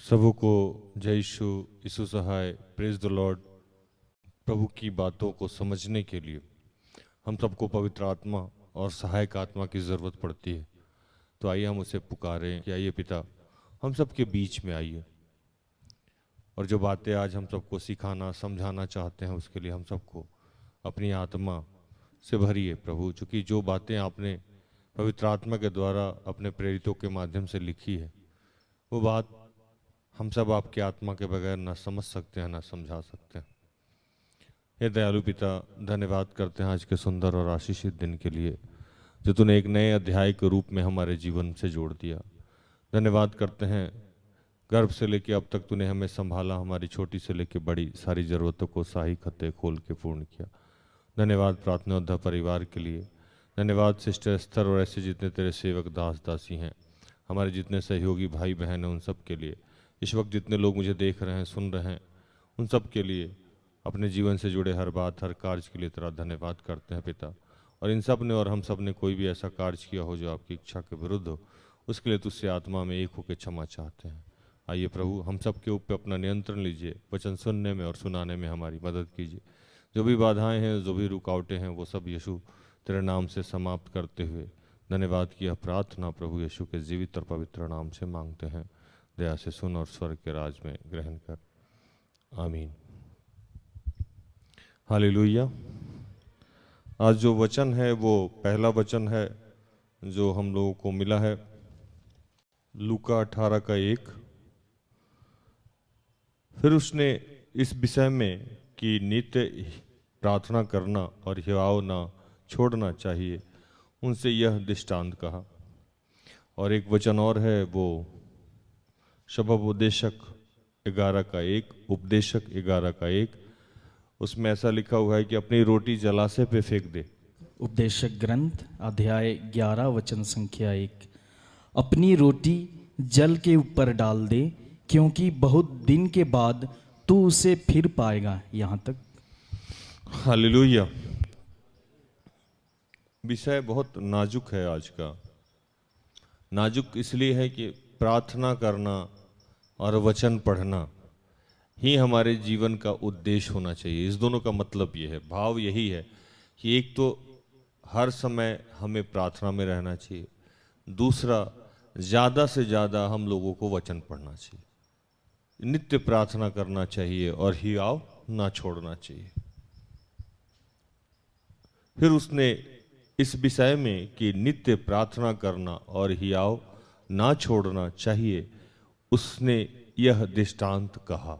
सबों को जय यीशु सहाय, प्रेज द लॉर्ड। प्रभु की बातों को समझने के लिए हम सबको पवित्र आत्मा और सहायक आत्मा की ज़रूरत पड़ती है। तो आइए हम उसे पुकारें कि आइए पिता, हम सबके बीच में आइए, और जो बातें आज हम सबको सिखाना समझाना चाहते हैं उसके लिए हम सबको अपनी आत्मा से भरिए प्रभु। चूँकि जो बातें आपने पवित्र आत्मा के द्वारा अपने प्रेरितों के माध्यम से लिखी है, वो बात हम सब आपकी आत्मा के बगैर ना समझ सकते हैं ना समझा सकते हैं। हे दयालु पिता, धन्यवाद करते हैं आज के सुंदर और आशीषित दिन के लिए जो तूने एक नए अध्याय के रूप में हमारे जीवन से जोड़ दिया। धन्यवाद करते हैं गर्भ से लेकर अब तक तूने हमें संभाला, हमारी छोटी से लेकर बड़ी सारी ज़रूरतों को सही खत्ते खोल के पूर्ण किया। धन्यवाद प्रार्थना योद्धा परिवार के लिए। धन्यवाद सिस्टर एस्थर और ऐसे जितने तेरे सेवक दास दासी हैं, हमारे जितने सहयोगी भाई बहन हैं, उन सब के लिए। इस वक्त जितने लोग मुझे देख रहे हैं, सुन रहे हैं, उन सब के लिए अपने जीवन से जुड़े हर बात हर कार्य के लिए तेरा धन्यवाद करते हैं पिता। और इन सब ने और हम सब ने कोई भी ऐसा कार्य किया हो जो आपकी इच्छा के विरुद्ध हो, उसके लिए तुझसे आत्मा में एक होकर क्षमा चाहते हैं। आइए प्रभु, हम सब के ऊपर अपना नियंत्रण लीजिए, वचन सुनने में और सुनाने में हमारी मदद कीजिए। जो भी बाधाएं हैं, जो भी रुकावटें हैं, वो सब यीशु तेरे नाम से समाप्त करते हुए धन्यवाद की प्रार्थना प्रभु यीशु के जीवित और पवित्र नाम से मांगते हैं। दया से सुन और स्वर्ग के राज में ग्रहण कर, आमीन। हालेलुया। आज जो वचन है वो पहला वचन है जो हम लोगों को मिला है, लूका 18 का 1। फिर उसने इस विषय में कि नित्य प्रार्थना करना और हिवाव ना छोड़ना चाहिए, उनसे यह दृष्टांत कहा। और एक वचन और है, वो शबोपदेशक 11 का 1, उपदेशक 11 का 1। उसमें ऐसा लिखा हुआ है कि अपनी रोटी जलाशय पे फेंक दे। उपदेशक ग्रंथ अध्याय 11 वचन संख्या 1। अपनी रोटी जल के ऊपर डाल दे, क्योंकि बहुत दिन के बाद तू उसे फिर पाएगा। यहाँ तक। हालेलुया। विषय बहुत नाजुक है आज का। नाजुक इसलिए है कि प्रार्थना करना और वचन पढ़ना ही हमारे जीवन का उद्देश्य होना चाहिए। इस दोनों का मतलब ये है, भाव यही है कि एक तो हर समय हमें प्रार्थना में रहना चाहिए, दूसरा ज़्यादा से ज़्यादा हम लोगों को वचन पढ़ना चाहिए, नित्य प्रार्थना करना चाहिए और हियाव ना छोड़ना चाहिए। फिर उसने इस विषय में कि नित्य प्रार्थना करना और हियाव ना छोड़ना चाहिए, उसने यह दृष्टांत कहा।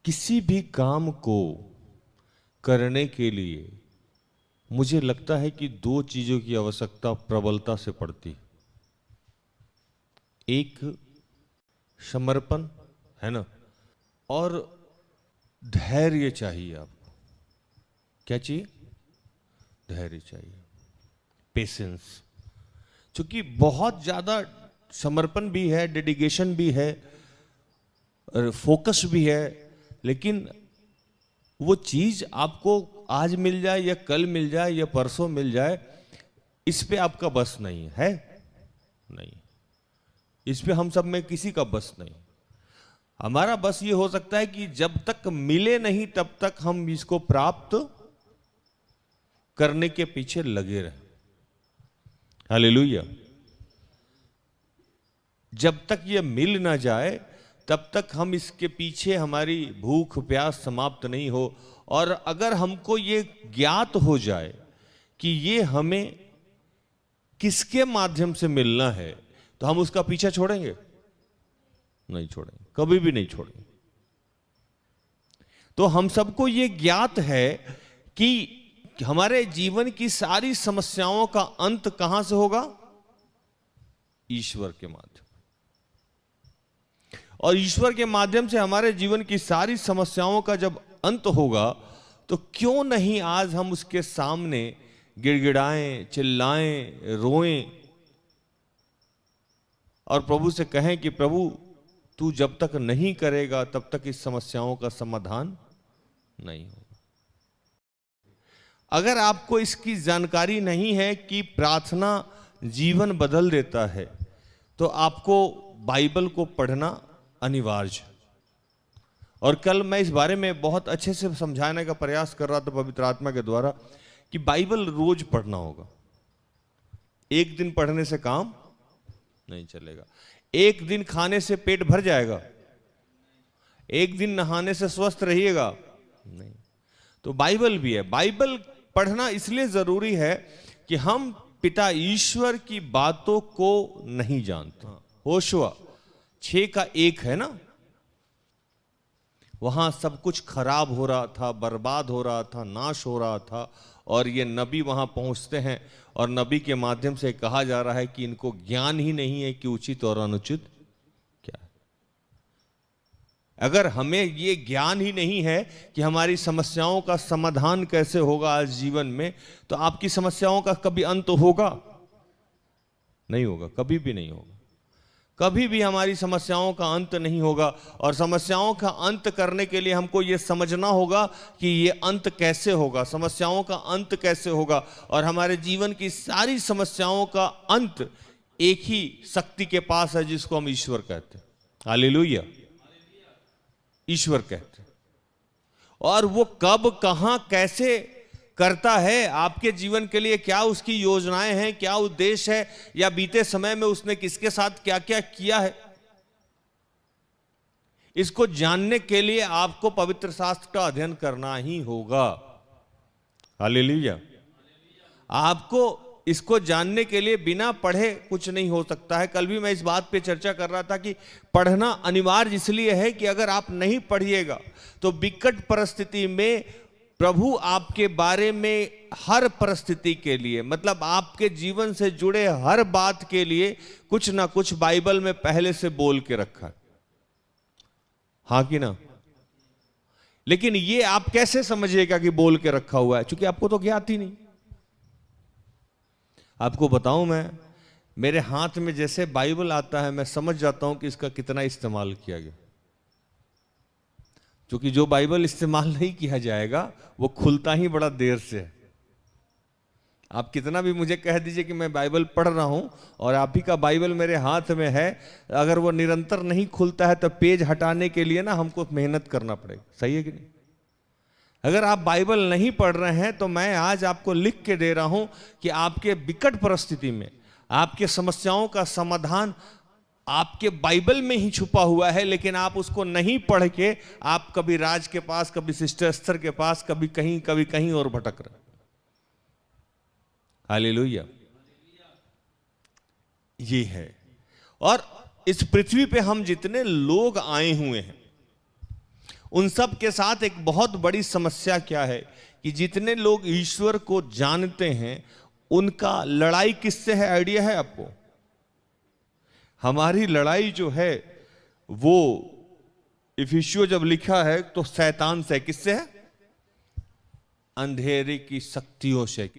किसी भी काम को करने के लिए मुझे लगता है कि दो चीजों की आवश्यकता प्रबलता से पड़ती। एक समर्पण है ना, और धैर्य चाहिए आपको। क्या चाहिए? धैर्य चाहिए, पेशेंस। क्योंकि बहुत ज्यादा समर्पण भी है, डेडिकेशन भी है, फोकस भी है, लेकिन वो चीज आपको आज मिल जाए या कल मिल जाए या परसों मिल जाए, इस पे आपका बस नहीं है, नहीं। इस पे हम सब में किसी का बस नहीं। हमारा बस ये हो सकता है कि जब तक मिले नहीं तब तक हम इसको प्राप्त करने के पीछे लगे रहे। हालेलुया। जब तक ये मिल ना जाए तब तक हम इसके पीछे, हमारी भूख प्यास समाप्त नहीं हो। और अगर हमको ये ज्ञात हो जाए कि ये हमें किसके माध्यम से मिलना है, तो हम उसका पीछा छोड़ेंगे? नहीं छोड़ेंगे, कभी भी नहीं छोड़ेंगे। तो हम सबको ये ज्ञात है कि हमारे जीवन की सारी समस्याओं का अंत कहां से होगा? ईश्वर के माध्यम। और ईश्वर के माध्यम से हमारे जीवन की सारी समस्याओं का जब अंत होगा, तो क्यों नहीं आज हम उसके सामने गिड़गिड़ाएं, चिल्लाएं, रोएं और प्रभु से कहें कि प्रभु तू जब तक नहीं करेगा तब तक इस समस्याओं का समाधान नहीं होगा। अगर आपको इसकी जानकारी नहीं है कि प्रार्थना जीवन बदल देता है, तो आपको बाइबल को पढ़ना अनिवार्य है। और कल मैं इस बारे में बहुत अच्छे से समझाने का प्रयास कर रहा था पवित्र आत्मा के द्वारा कि बाइबल रोज पढ़ना होगा। एक दिन पढ़ने से काम नहीं चलेगा। एक दिन खाने से पेट भर जाएगा, एक दिन नहाने से स्वस्थ रहिएगा नहीं। तो बाइबल भी है। बाइबल पढ़ना इसलिए जरूरी है कि हम पिता ईश्वर की बातों को नहीं जानते। होशुआ 6:1 है ना, वहां सब कुछ खराब हो रहा था, बर्बाद हो रहा था, नाश हो रहा था, और ये नबी वहां पहुंचते हैं और नबी के माध्यम से कहा जा रहा है कि इनको ज्ञान ही नहीं है कि उचित और अनुचित क्या है। अगर हमें ये ज्ञान ही नहीं है कि हमारी समस्याओं का समाधान कैसे होगा आज जीवन में, तो आपकी समस्याओं का कभी अंत होगा? नहीं होगा, कभी भी नहीं होगा। कभी भी हमारी समस्याओं का अंत नहीं होगा। और समस्याओं का अंत करने के लिए हमको ये समझना होगा कि ये अंत कैसे होगा, समस्याओं का अंत कैसे होगा। और हमारे जीवन की सारी समस्याओं का अंत एक ही शक्ति के पास है, जिसको हम ईश्वर कहते हैं। हालेलुया, ईश्वर कहते हैं। और वो कब, कहां, कैसे करता है, आपके जीवन के लिए क्या उसकी योजनाएं हैं, क्या उद्देश्य है, या बीते समय में उसने किसके साथ क्या क्या किया है, इसको जानने के लिए आपको पवित्र शास्त्र का अध्ययन करना ही होगा। हालेलुया। आपको इसको जानने के लिए बिना पढ़े कुछ नहीं हो सकता है। कल भी मैं इस बात पे चर्चा कर रहा था कि पढ़ना अनिवार्य इसलिए है कि अगर आप नहीं पढ़िएगा तो विकट परिस्थिति में प्रभु आपके बारे में हर परिस्थिति के लिए, मतलब आपके जीवन से जुड़े हर बात के लिए कुछ ना कुछ बाइबल में पहले से बोल के रखा है। हाँ कि ना? लेकिन ये आप कैसे समझिएगा कि बोल के रखा हुआ है, क्योंकि आपको तो ज्ञात ही नहीं। आपको बताऊं, मैं मेरे हाथ में जैसे बाइबल आता है मैं समझ जाता हूं कि इसका कितना इस्तेमाल किया गया। क्योंकि जो बाइबल इस्तेमाल नहीं किया जाएगा वो खुलता ही बड़ा देर से है। आप कितना भी मुझे कह दीजिए कि मैं बाइबल पढ़ रहा हूं और आप ही का बाइबल मेरे हाथ में है, अगर वो निरंतर नहीं खुलता है तो पेज हटाने के लिए ना हमको मेहनत करना पड़ेगा। सही है कि नहीं? अगर आप बाइबल नहीं पढ़ रहे हैं तो मैं आज आपको लिख के दे रहा हूं कि आपके विकट परिस्थिति में आपके समस्याओं का समाधान आपके बाइबल में ही छुपा हुआ है, लेकिन आप उसको नहीं पढ़ के आप कभी राज के पास, कभी सिस्टर एस्थर के पास, कभी कहीं और भटक रहे। हालेलुया। ये है। और इस पृथ्वी पे हम जितने लोग आए हुए हैं उन सब के साथ एक बहुत बड़ी समस्या क्या है कि जितने लोग ईश्वर को जानते हैं उनका लड़ाई किससे है? आइडिया है आपको? हमारी लड़ाई जो है वो इफिसियों जब लिखा है तो शैतान से। किससे है? अंधेरे की शक्तियों से।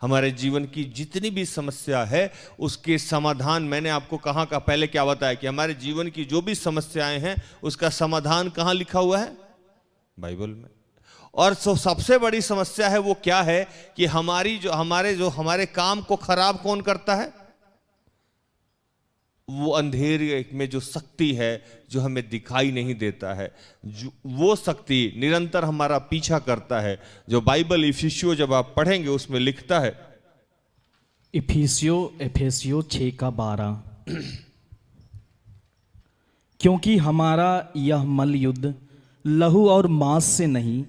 हमारे जीवन की जितनी भी समस्या है उसके समाधान, मैंने आपको कहां का पहले क्या बताया कि हमारे जीवन की जो भी समस्याएं हैं उसका समाधान कहां लिखा हुआ है? बाइबल में। और सबसे बड़ी समस्या है वो क्या है कि हमारे काम को खराब कौन करता है? वो अंधेरे में जो शक्ति है जो हमें दिखाई नहीं देता है, वो शक्ति निरंतर हमारा पीछा करता है। जो बाइबल इफिसियों जब आप पढ़ेंगे उसमें लिखता है, इफिसियों 6:12, क्योंकि हमारा यह मल युद्ध लहू और मांस से नहीं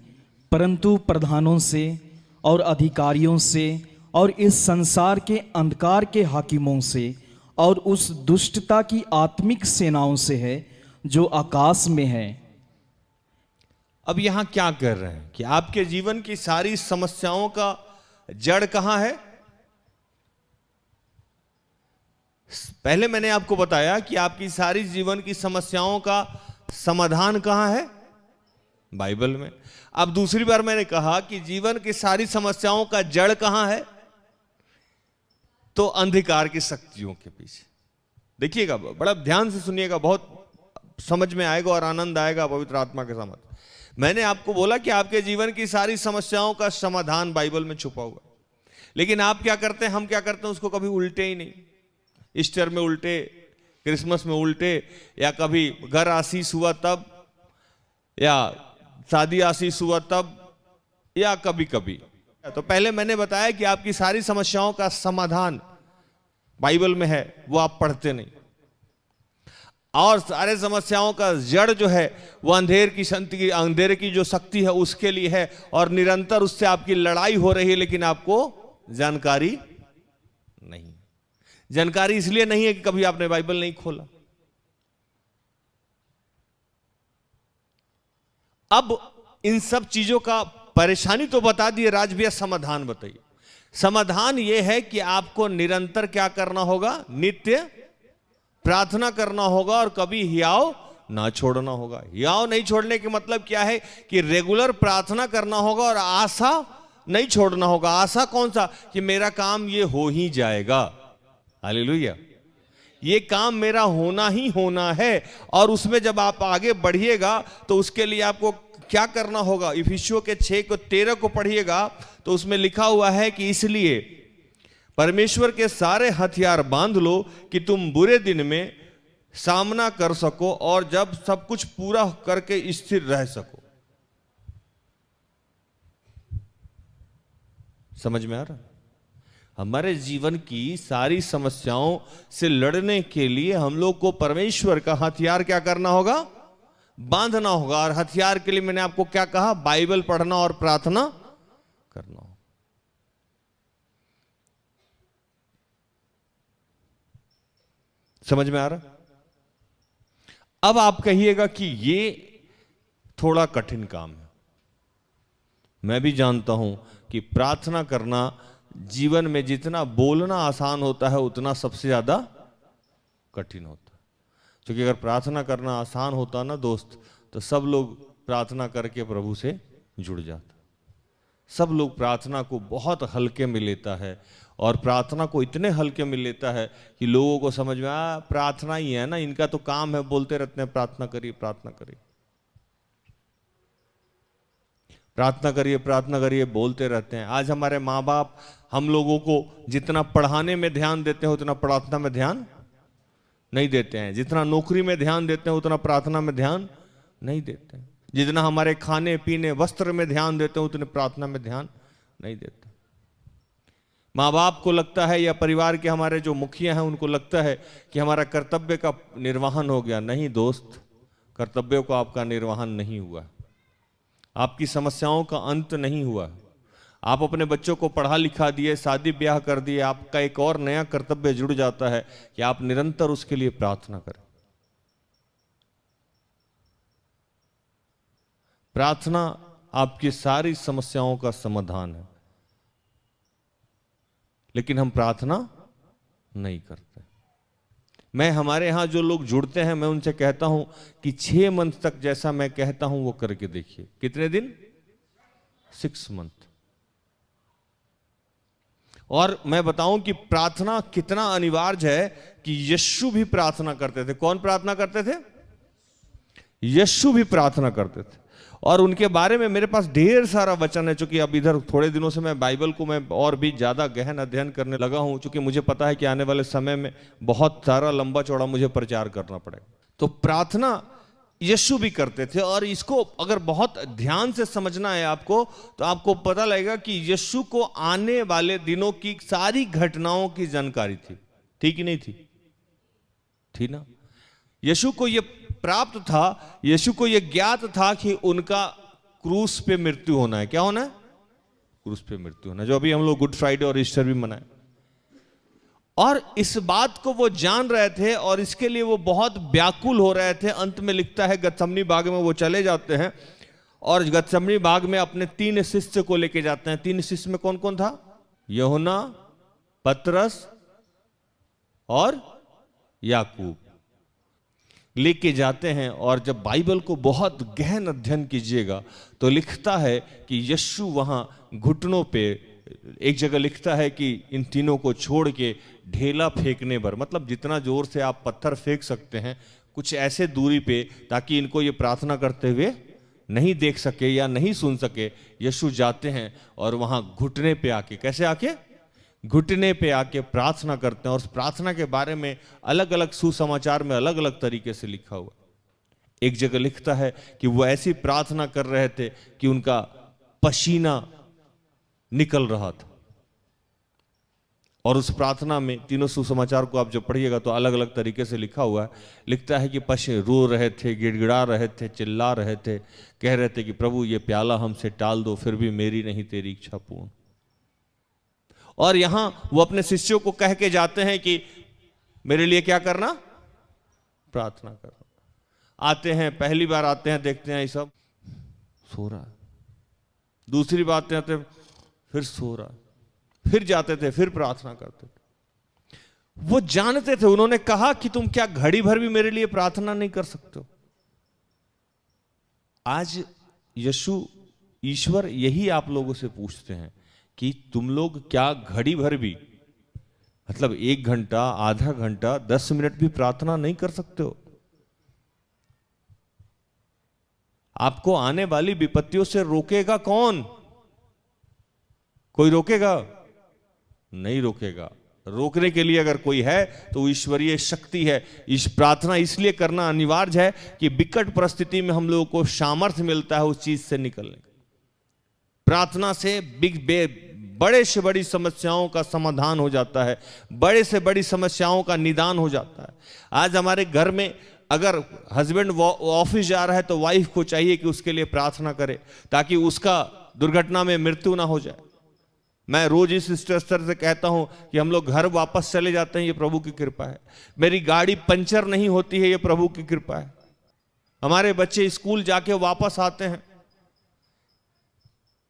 परंतु प्रधानों से और अधिकारियों से और इस संसार के अंधकार के हाकिमों से और उस दुष्टता की आत्मिक सेनाओं से है जो आकाश में है। अब यहां क्या कर रहे हैं कि आपके जीवन की सारी समस्याओं का जड़ कहां है? पहले मैंने आपको बताया कि आपकी सारी जीवन की समस्याओं का समाधान कहां है? बाइबल में। अब दूसरी बार मैंने कहा कि जीवन की सारी समस्याओं का जड़ कहां है? तो अंधकार की शक्तियों के पीछे। देखिएगा, बड़ा ध्यान से सुनिएगा, बहुत समझ में आएगा और आनंद आएगा पवित्र आत्मा के साथ। मैंने आपको बोला कि आपके जीवन की सारी समस्याओं का समाधान बाइबल में छुपा हुआ, लेकिन आप क्या करते हैं, हम क्या करते हैं, उसको कभी उल्टे ही नहीं, ईस्टर में उल्टे, क्रिसमस में उल्टे, या कभी घर आशीष हुआ तब, या शादी आशीष हुआ तब, या कभी कभी। तो पहले मैंने बताया कि आपकी सारी समस्याओं का समाधान बाइबल में है, वो आप पढ़ते नहीं। और सारे समस्याओं का जड़ जो है वो अंधेरे की जो शक्ति है उसके लिए है, और निरंतर उससे आपकी लड़ाई हो रही है, लेकिन आपको जानकारी नहीं। जानकारी इसलिए नहीं है कि कभी आपने बाइबल नहीं खोला। अब इन सब चीजों का परेशानी तो बता दिए, राज भैया समाधान बताइए। समाधान यह है कि आपको निरंतर क्या करना होगा? नित्य प्रार्थना करना होगा, और कभी हियाव ना छोड़ना होगा। हियाव नहीं छोड़ने के मतलब क्या है? कि रेगुलर प्रार्थना करना होगा और आशा नहीं छोड़ना होगा। आशा कौन सा? कि मेरा काम ये हो ही जाएगा, हालेलुया, ये काम मेरा होना ही होना है। और उसमें जब आप आगे बढ़िएगा तो उसके लिए आपको क्या करना होगा? इफिसियों के 6:13 को पढ़िएगा तो उसमें लिखा हुआ है कि इसलिए परमेश्वर के सारे हथियार बांध लो कि तुम बुरे दिन में सामना कर सको और जब सब कुछ पूरा करके स्थिर रह सको। समझ में आ रहा? हमारे जीवन की सारी समस्याओं से लड़ने के लिए हम लोग को परमेश्वर का हथियार क्या करना होगा? बांधना होगा। और हथियार के लिए मैंने आपको क्या कहा? बाइबल पढ़ना और प्रार्थना करना होगा। समझ में आ रहा? अब आप कहिएगा कि ये थोड़ा कठिन काम है। मैं भी जानता हूं कि प्रार्थना करना जीवन में जितना बोलना आसान होता है उतना सबसे ज्यादा कठिन होता है। क्योंकि अगर प्रार्थना करना आसान होता ना दोस्त, तो सब लोग प्रार्थना करके प्रभु से जुड़ जाता। सब लोग प्रार्थना को बहुत हल्के में लेता है, और प्रार्थना को इतने हल्के में लेता है कि लोगों को समझ में प्रार्थना ही है ना, इनका तो काम है, बोलते रहते हैं प्रार्थना करिए प्रार्थना करिए प्रार्थना करिए प्रार्थना करिए, बोलते रहते हैं। आज हमारे माँ बाप हम लोगों को जितना पढ़ाने में ध्यान देते हैं उतना प्रार्थना में ध्यान नहीं देते हैं। जितना नौकरी में ध्यान देते हैं उतना प्रार्थना में ध्यान नहीं देते हैं। जितना हमारे खाने पीने वस्त्र में ध्यान देते हैं उतने प्रार्थना में ध्यान नहीं देते। माँ बाप को लगता है, या परिवार के हमारे जो मुखिया हैं उनको लगता है कि हमारा कर्तव्य का निर्वहन हो गया। नहीं दोस्त, कर्तव्यों का आपका निर्वहन नहीं हुआ, आपकी समस्याओं का अंत नहीं हुआ। आप अपने बच्चों को पढ़ा लिखा दिए, शादी ब्याह कर दिए, आपका एक और नया कर्तव्य जुड़ जाता है कि आप निरंतर उसके लिए प्रार्थना करें। प्रार्थना आपकी सारी समस्याओं का समाधान है, लेकिन हम प्रार्थना नहीं करते। मैं हमारे यहां जो लोग जुड़ते हैं मैं उनसे कहता हूं कि 6 मंथ तक जैसा मैं कहता हूं वो करके देखिए। कितने दिन? 6 मंथ। और मैं बताऊं कि प्रार्थना कितना अनिवार्य है कि यीशु भी प्रार्थना करते थे। कौन प्रार्थना करते थे? यीशु भी प्रार्थना करते थे। और उनके बारे में मेरे पास ढेर सारा वचन है। चूंकि अब इधर थोड़े दिनों से मैं बाइबल को मैं और भी ज्यादा गहन अध्ययन करने लगा हूं, क्योंकि मुझे पता है कि आने वाले समय में बहुत सारा लंबा चौड़ा मुझे प्रचार करना पड़ेगा। तो प्रार्थना यीशु भी करते थे। और इसको अगर बहुत ध्यान से समझना है आपको, तो आपको पता लगेगा कि यीशु को आने वाले दिनों की सारी घटनाओं की जानकारी थी। थी कि नहीं थी? थी ना। यीशु को यह प्राप्त था, यीशु को यह ज्ञात था कि उनका क्रूस पे मृत्यु होना है। क्या होना है? क्रूस पे मृत्यु होना, जो अभी हम लोग गुड फ्राइडे और ईस्टर भी मनाए। और इस बात को वो जान रहे थे और इसके लिए वो बहुत व्याकुल हो रहे थे। अंत में लिखता है गतसमनी बाग में वो चले जाते हैं, और गतसमनी बाग में अपने 3 शिष्य को लेके जाते हैं। 3 शिष्य में कौन कौन था? यूहन्ना, पतरस और याकूब लेके जाते हैं। और जब बाइबल को बहुत गहन अध्ययन कीजिएगा तो लिखता है कि यीशु वहां घुटनों पे, एक जगह लिखता है कि इन तीनों को छोड़ के ढेला फेंकने पर, मतलब जितना जोर से आप पत्थर फेंक सकते हैं कुछ ऐसे दूरी पे, ताकि इनको ये प्रार्थना करते हुए नहीं देख सके या नहीं सुन सके। यीशु जाते हैं और वहां घुटने पे आके, कैसे आके? घुटने पे आके प्रार्थना करते हैं। और उस प्रार्थना के बारे में अलग अलग सुसमाचार में अलग अलग तरीके से लिखा हुआ। एक जगह लिखता है कि वो ऐसी प्रार्थना कर रहे थे कि उनका पसीना निकल रहा था। और उस प्रार्थना में तीनों सुसमाचार को आप जब पढ़िएगा तो अलग अलग तरीके से लिखा हुआ है। लिखता है कि पशु रो रहे थे, गिड़गिड़ा रहे थे, चिल्ला रहे थे, कह रहे थे कि प्रभु ये प्याला हमसे टाल दो, फिर भी मेरी नहीं तेरी इच्छा पूर्ण। और यहां वो अपने शिष्यों को कह के जाते हैं कि मेरे लिए क्या करना, प्रार्थना करना। आते हैं, पहली बार आते हैं, देखते हैं ये सब सो रहा है। दूसरी बात आते हैं, फिर सो रहा है। फिर जाते थे, फिर प्रार्थना करते थे। वो जानते थे, उन्होंने कहा कि तुम क्या घड़ी भर भी मेरे लिए प्रार्थना नहीं कर सकते हो। आज यीशु ईश्वर यही आप लोगों से पूछते हैं कि तुम लोग क्या घड़ी भर भी, मतलब 1 घंटा, आधा घंटा, 10 मिनट भी प्रार्थना नहीं कर सकते हो। आपको आने वाली विपत्तियों से रोकेगा कौन? कोई रोकेगा? नहीं रोकेगा। रोकने के लिए अगर कोई है तो ईश्वरीय शक्ति है। इस प्रार्थना इसलिए करना अनिवार्य है कि विकट परिस्थिति में हम लोगों को सामर्थ्य मिलता है उस चीज से निकलने का। प्रार्थना से बड़े से बड़ी समस्याओं का समाधान हो जाता है, बड़े से बड़ी समस्याओं का निदान हो जाता है। आज हमारे घर में अगर हस्बैंड ऑफिस जा रहा है तो वाइफ को चाहिए कि उसके लिए प्रार्थना करे ताकि उसका दुर्घटना में मृत्यु ना हो जाए। मैं रोज इस स्तर से कहता हूं कि हम लोग घर वापस चले जाते हैं, ये प्रभु की कृपा है। मेरी गाड़ी पंचर नहीं होती है, ये प्रभु की कृपा है। हमारे बच्चे स्कूल जाके वापस आते हैं,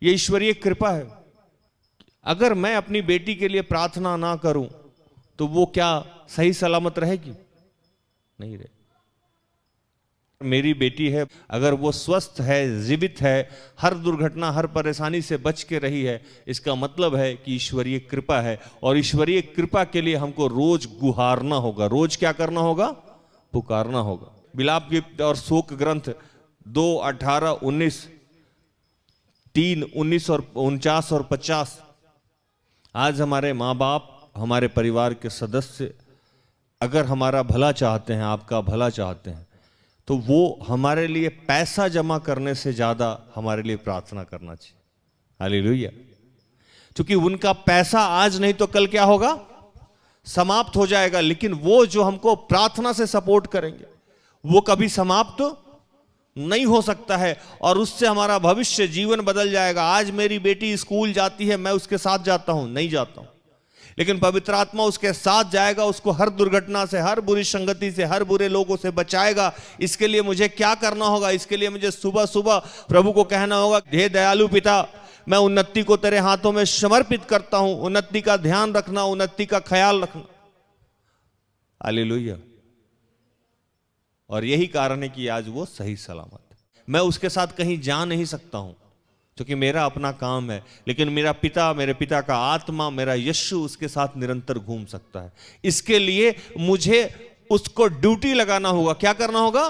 ये ईश्वरीय कृपा है। अगर मैं अपनी बेटी के लिए प्रार्थना ना करूं तो वो क्या सही सलामत रहेगी? नहीं रहे। मेरी बेटी है, अगर वो स्वस्थ है, जीवित है, हर दुर्घटना, हर परेशानी से बच के रही है, इसका मतलब है कि ईश्वरीय कृपा है। और ईश्वरीय कृपा के लिए हमको रोज गुहारना होगा। रोज क्या करना होगा? पुकारना होगा। विलाप गीत और शोक ग्रंथ 2, 18, 19, 3, 19 और 49 और 50। आज हमारे माँ बाप, हमारे परिवार के सदस्य अगर हमारा भला चाहते हैं, आपका भला चाहते हैं, तो वो हमारे लिए पैसा जमा करने से ज्यादा हमारे लिए प्रार्थना करना चाहिए। हालेलुया। क्योंकि उनका पैसा आज नहीं तो कल क्या होगा? समाप्त हो जाएगा। लेकिन वो जो हमको प्रार्थना से सपोर्ट करेंगे वो कभी समाप्त नहीं हो सकता है और उससे हमारा भविष्य, जीवन बदल जाएगा। आज मेरी बेटी स्कूल जाती है, मैं उसके साथ जाता हूं? नहीं जाता हूं, लेकिन पवित्र आत्मा उसके साथ जाएगा, उसको हर दुर्घटना से, हर बुरी संगति से, हर बुरे लोगों से बचाएगा। इसके लिए मुझे क्या करना होगा? इसके लिए मुझे सुबह सुबह प्रभु को कहना होगा, हे दयालु पिता, मैं उन्नति को तेरे हाथों में समर्पित करता हूं। उन्नति का ध्यान रखना, उन्नति का ख्याल रखना। हालेलुया। और यही कारण है कि आज वो सही सलामत है। मैं उसके साथ कहीं जा नहीं सकता हूं क्योंकि मेरा अपना काम है, लेकिन मेरा पिता, मेरे पिता का आत्मा, मेरा यीशु उसके साथ निरंतर घूम सकता है। इसके लिए मुझे उसको ड्यूटी लगाना होगा। क्या करना होगा?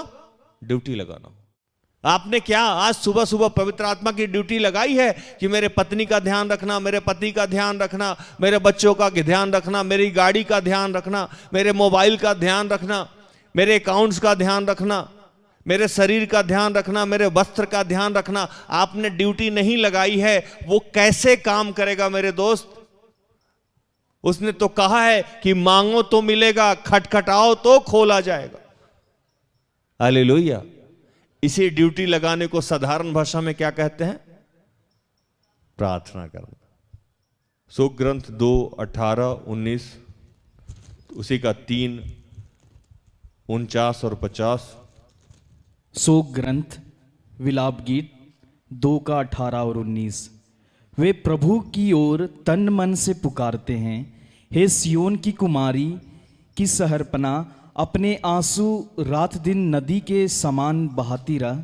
ड्यूटी लगाना होगा। आपने क्या आज सुबह सुबह पवित्र आत्मा की ड्यूटी लगाई है कि मेरे पत्नी का ध्यान रखना, मेरे पति का ध्यान रखना, मेरे बच्चों का ध्यान रखना, मेरी गाड़ी का ध्यान रखना, मेरे मोबाइल का ध्यान रखना, मेरे अकाउंट्स का ध्यान रखना, मेरे शरीर का ध्यान रखना, मेरे वस्त्र का ध्यान रखना? आपने ड्यूटी नहीं लगाई है, वो कैसे काम करेगा मेरे दोस्त? उसने तो कहा है कि मांगो तो मिलेगा, खटखटाओ तो खोला जाएगा। हालेलुया। इसी ड्यूटी लगाने को साधारण भाषा में क्या कहते हैं? प्रार्थना करना। शोक ग्रंथ 2, 18, 19, उसी का 3, 49 और 50। शोक ग्रंथ विलाप गीत 2 का 18 और 19। वे प्रभु की ओर तन मन से पुकारते हैं, हे सियोन की कुमारी की शहरपना, अपने आंसू रात दिन नदी के समान बहाती रह।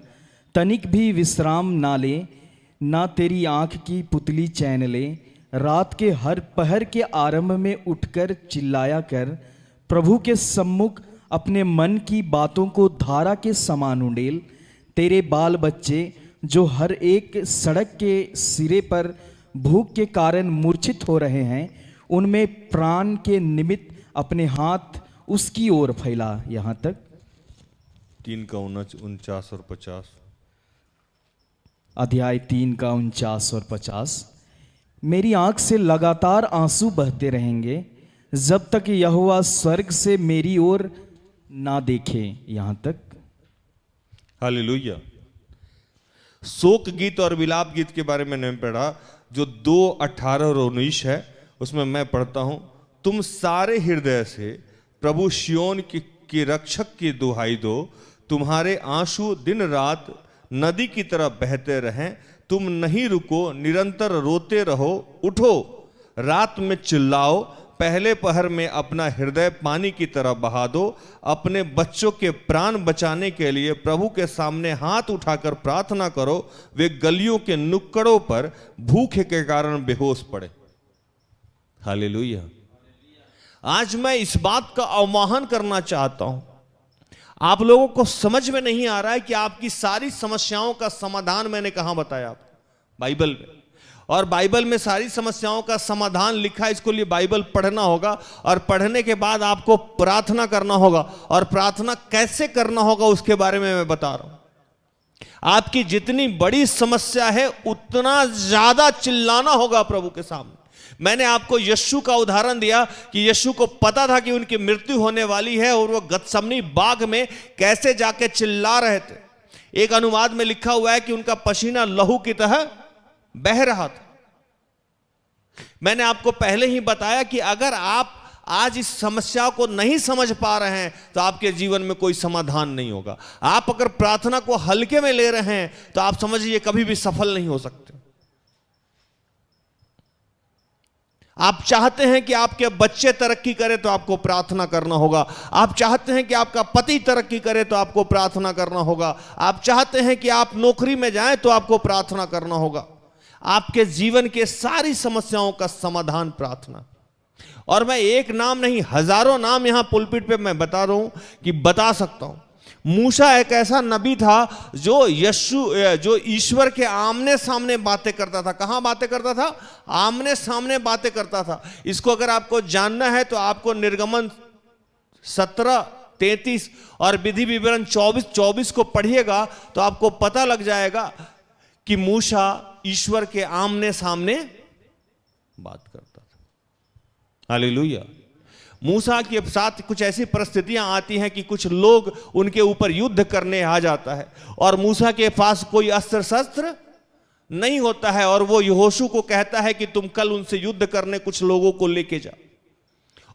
तनिक भी विश्राम ना ले, ना तेरी आंख की पुतली चैन ले। रात के हर पहर के आरंभ में उठकर चिल्लाया कर, प्रभु के सम्मुख अपने मन की बातों को धारा के समान उंडेल। तेरे बाल बच्चे जो हर एक सड़क के सिरे पर भूख के कारण मूर्छित हो रहे हैं, उनमें प्राण के निमित्त अपने हाथ उसकी ओर फैला। यहाँ तक 3:49 और 50। अध्याय 3 का 49 और 50। मेरी आंख से लगातार आंसू बहते रहेंगे जब तक यहोवा स्वर्ग से मेरी ओर ना देखे। यहाँ तक हालेलुया। शोक गीत और विलाप गीत के बारे में मैंने पढ़ा, जो 2:18 और 19 है। उसमें मैं पढ़ता हूं, तुम सारे हृदय से प्रभु सिय्योन के रक्षक की दुहाई दो, तुम्हारे आंसू दिन रात नदी की तरह बहते रहें, तुम नहीं रुको, निरंतर रोते रहो, उठो, रात में चिल्लाओ, पहले पहर में अपना हृदय पानी की तरह बहा दो, अपने बच्चों के प्राण बचाने के लिए प्रभु के सामने हाथ उठाकर प्रार्थना करो, वे गलियों के नुक्कड़ों पर भूखे के कारण बेहोश पड़े। हालेलुया। आज मैं इस बात का आह्वान करना चाहता हूं, आप लोगों को समझ में नहीं आ रहा है कि आपकी सारी समस्याओं का समाधान मैंने कहां बताया आपको? बाइबल में। और बाइबल में सारी समस्याओं का समाधान लिखा है, इसको लिए बाइबल पढ़ना होगा, और पढ़ने के बाद आपको प्रार्थना करना होगा, और प्रार्थना कैसे करना होगा उसके बारे में मैं बता रहा हूं। आपकी जितनी बड़ी समस्या है उतना ज्यादा चिल्लाना होगा प्रभु के सामने। मैंने आपको यीशु का उदाहरण दिया कि यीशु को पता था कि उनकी मृत्यु होने वाली है, और वो गतसमनी बाग में कैसे जाके चिल्ला रहे थे। एक अनुवाद में लिखा हुआ है कि उनका पसीना लहू की तरह बह रहा था। मैंने आपको पहले ही बताया कि अगर आप आज इस समस्या को नहीं समझ पा रहे हैं तो आपके जीवन में कोई समाधान नहीं होगा। आप अगर प्रार्थना को हल्के में ले रहे हैं तो आप समझिए कभी भी सफल नहीं हो सकते। आप चाहते हैं कि आपके बच्चे तरक्की करें तो आपको प्रार्थना करना होगा। आप चाहते हैं कि आपका पति तरक्की करे तो आपको प्रार्थना करना होगा। आप चाहते हैं कि आप नौकरी में जाएं तो आपको प्रार्थना करना होगा। आपके जीवन के सारी समस्याओं का समाधान प्रार्थना। और मैं एक नाम नहीं, हजारों नाम यहां पुलपिट पे मैं बता रहा हूं कि बता सकता हूं। मूसा एक ऐसा नबी था जो ईश्वर के आमने सामने बातें करता था। कहां बातें करता था? आमने सामने बातें करता था। इसको अगर आपको जानना है तो आपको निर्गमन 17:33 और विधि विवरण 24:24 को पढ़िएगा तो आपको पता लग जाएगा कि मूसा ईश्वर के आमने सामने बात करता था। हालेलुया। मूसा के साथ कुछ ऐसी परिस्थितियां आती हैं कि कुछ लोग उनके ऊपर युद्ध करने आ जाता है, और मूसा के पास कोई अस्त्र शस्त्र नहीं होता है, और वो यहोशू को कहता है कि तुम कल उनसे युद्ध करने कुछ लोगों को लेके जाओ।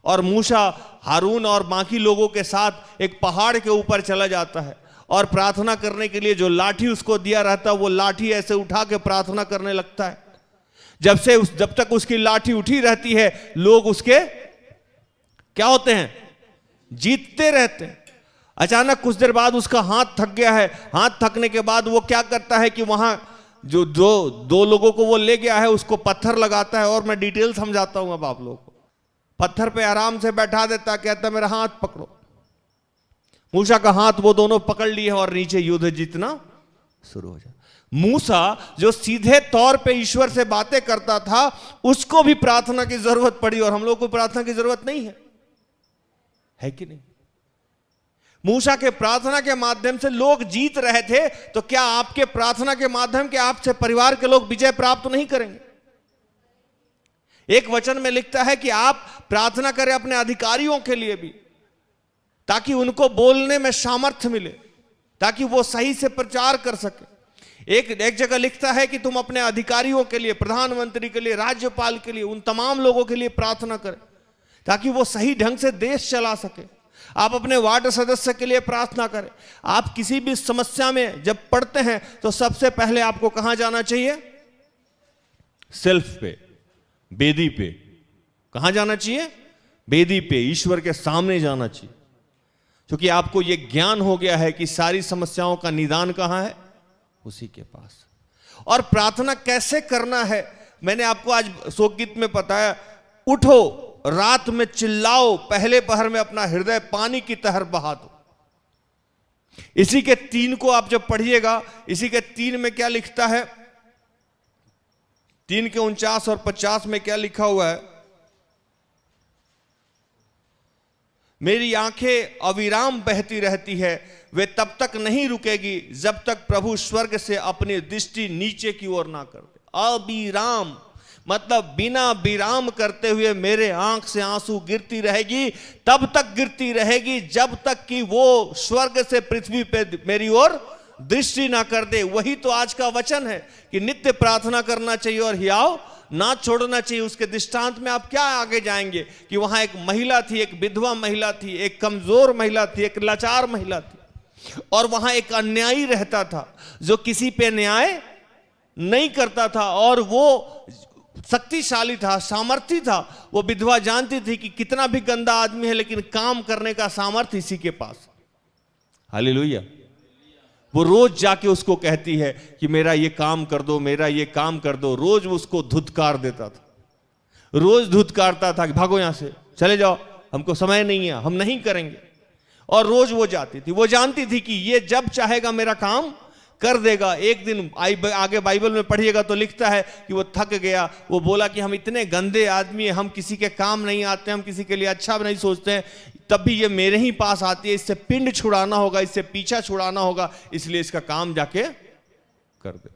और मूसा हारून और बाकी लोगों के साथ एक पहाड़ के ऊपर चला जाता है, और प्रार्थना करने के लिए जो लाठी उसको दिया रहता है वो लाठी ऐसे उठा के प्रार्थना करने लगता है। जब तक उसकी लाठी उठी रहती है लोग उसके क्या होते हैं? जीतते रहते हैं। अचानक कुछ देर बाद उसका हाथ थक गया है। हाथ थकने के बाद वो क्या करता है कि वहां जो दो लोगों को वो ले गया है उसको पत्थर लगाता है, और मैं डिटेल समझाता हूं अब आप लोगों को। पत्थर पे आराम से बैठा देता, कहता मेरा हाथ पकड़ो। मूसा का हाथ वो दोनों पकड़ लिए और नीचे युद्ध जीतना शुरू हो जाए। मूसा जो सीधे तौर पे ईश्वर से बातें करता था उसको भी प्रार्थना की जरूरत पड़ी, और हम लोग को प्रार्थना की जरूरत नहीं है कि नहीं? मूसा के प्रार्थना के माध्यम से लोग जीत रहे थे, तो क्या आपके प्रार्थना के माध्यम के आपसे परिवार के लोग विजय प्राप्त नहीं करेंगे? एक वचन में लिखता है कि आप प्रार्थना करें अपने अधिकारियों के लिए भी, ताकि उनको बोलने में सामर्थ्य मिले, ताकि वो सही से प्रचार कर सके। एक जगह लिखता है कि तुम अपने अधिकारियों के लिए, प्रधानमंत्री के लिए, राज्यपाल के लिए, उन तमाम लोगों के लिए प्रार्थना करें ताकि वो सही ढंग से देश चला सके। आप अपने वार्ड सदस्य के लिए प्रार्थना करें। आप किसी भी समस्या में जब पड़ते हैं तो सबसे पहले आपको कहां जाना चाहिए? सेल्फ पे, बेदी पे। कहां जाना चाहिए? बेदी पे, ईश्वर के सामने जाना चाहिए, क्योंकि आपको यह ज्ञान हो गया है कि सारी समस्याओं का निदान कहां है? उसी के पास। और प्रार्थना कैसे करना है मैंने आपको आज शोक गीत में बताया। उठो, रात में चिल्लाओ, पहले पहर में अपना हृदय पानी की तरह बहा दो। इसी के 3 को आप जब पढ़िएगा, इसी के 3 में क्या लिखता है? 3 के 49 और 50 में क्या लिखा हुआ है? मेरी आंखें अविराम बहती रहती है, वे तब तक नहीं रुकेगी जब तक प्रभु स्वर्ग से अपनी दृष्टि नीचे की ओर ना कर दे। अविराम मतलब बिना विराम करते हुए मेरे आंख से आंसू गिरती रहेगी, तब तक गिरती रहेगी जब तक कि वो स्वर्ग से पृथ्वी पे मेरी ओर दृष्टि ना कर दे। वही तो आज का वचन है कि नित्य प्रार्थना करना चाहिए और हियाव ना छोड़ना चाहिए। उसके दृष्टांत में आप क्या आगे जाएंगे कि वहां एक महिला थी, एक विधवा महिला थी, एक कमजोर महिला थी, एक लाचार महिला थी, और वहां एक अन्यायी रहता था जो किसी पे न्याय नहीं करता था, और वो शक्तिशाली था, सामर्थ्य था। वो विधवा जानती थी कि कितना भी गंदा आदमी है लेकिन काम करने का सामर्थ्य इसी के पास। हालेलुया। वो रोज जाके उसको कहती है कि मेरा ये काम कर दो, मेरा ये काम कर दो। रोज वो उसको धुतकार देता था, रोज धुतकारता था कि भागो यहां से, चले जाओ, हमको समय नहीं है, हम नहीं करेंगे। और रोज वो जाती थी। वो जानती थी कि ये जब चाहेगा मेरा काम कर देगा। एक दिन आगे बाइबल में पढ़िएगा तो लिखता है कि वो थक गया। वो बोला कि हम इतने गंदे आदमी हैं, हम किसी के काम नहीं आते, हम किसी के लिए अच्छा नहीं सोचते हैं, तब भी ये मेरे ही पास आती है। इससे पिंड छुड़ाना होगा, इससे पीछा छुड़ाना होगा, इसलिए इसका काम जाके कर दे।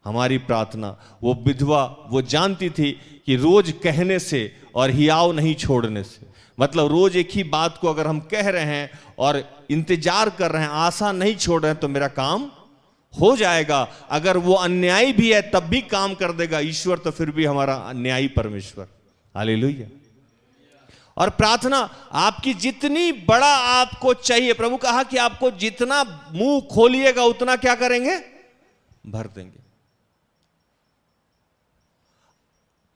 हमारी प्रार्थना, वो विधवा वो जानती थी कि रोज कहने से और हियाव नहीं छोड़ने से, मतलब रोज एक ही बात को अगर हम कह रहे हैं और इंतजार कर रहे हैं, आशा नहीं छोड़ रहे हैं, तो मेरा काम हो जाएगा। अगर वो अन्यायी भी है तब भी काम कर देगा ईश्वर, तो फिर भी हमारा अन्यायी परमेश्वर। हालेलुया। और प्रार्थना आपकी जितनी बड़ा आपको चाहिए, प्रभु कहा कि आपको जितना मुंह खोलिएगा उतना क्या करेंगे, भर देंगे।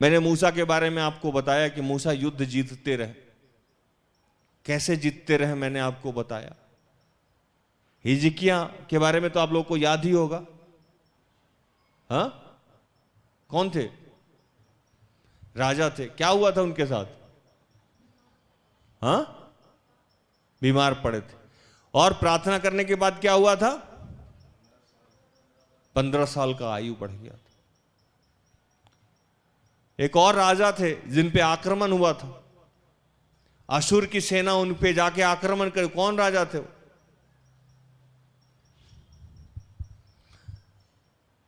मैंने मूसा के बारे में आपको बताया कि मूसा युद्ध जीतते रहे। कैसे जीतते रहे मैंने आपको बताया। हिजकिय्याह के बारे में तो आप लोगों को याद ही होगा। हाँ, कौन थे? राजा थे। क्या हुआ था उनके साथ? हाँ, बीमार पड़े थे। और प्रार्थना करने के बाद क्या हुआ था? 15 साल का आयु बढ़ गया था। एक और राजा थे जिन पे आक्रमण हुआ था। अशुर की सेना उन पे जाके आक्रमण कर। कौन राजा थे वो?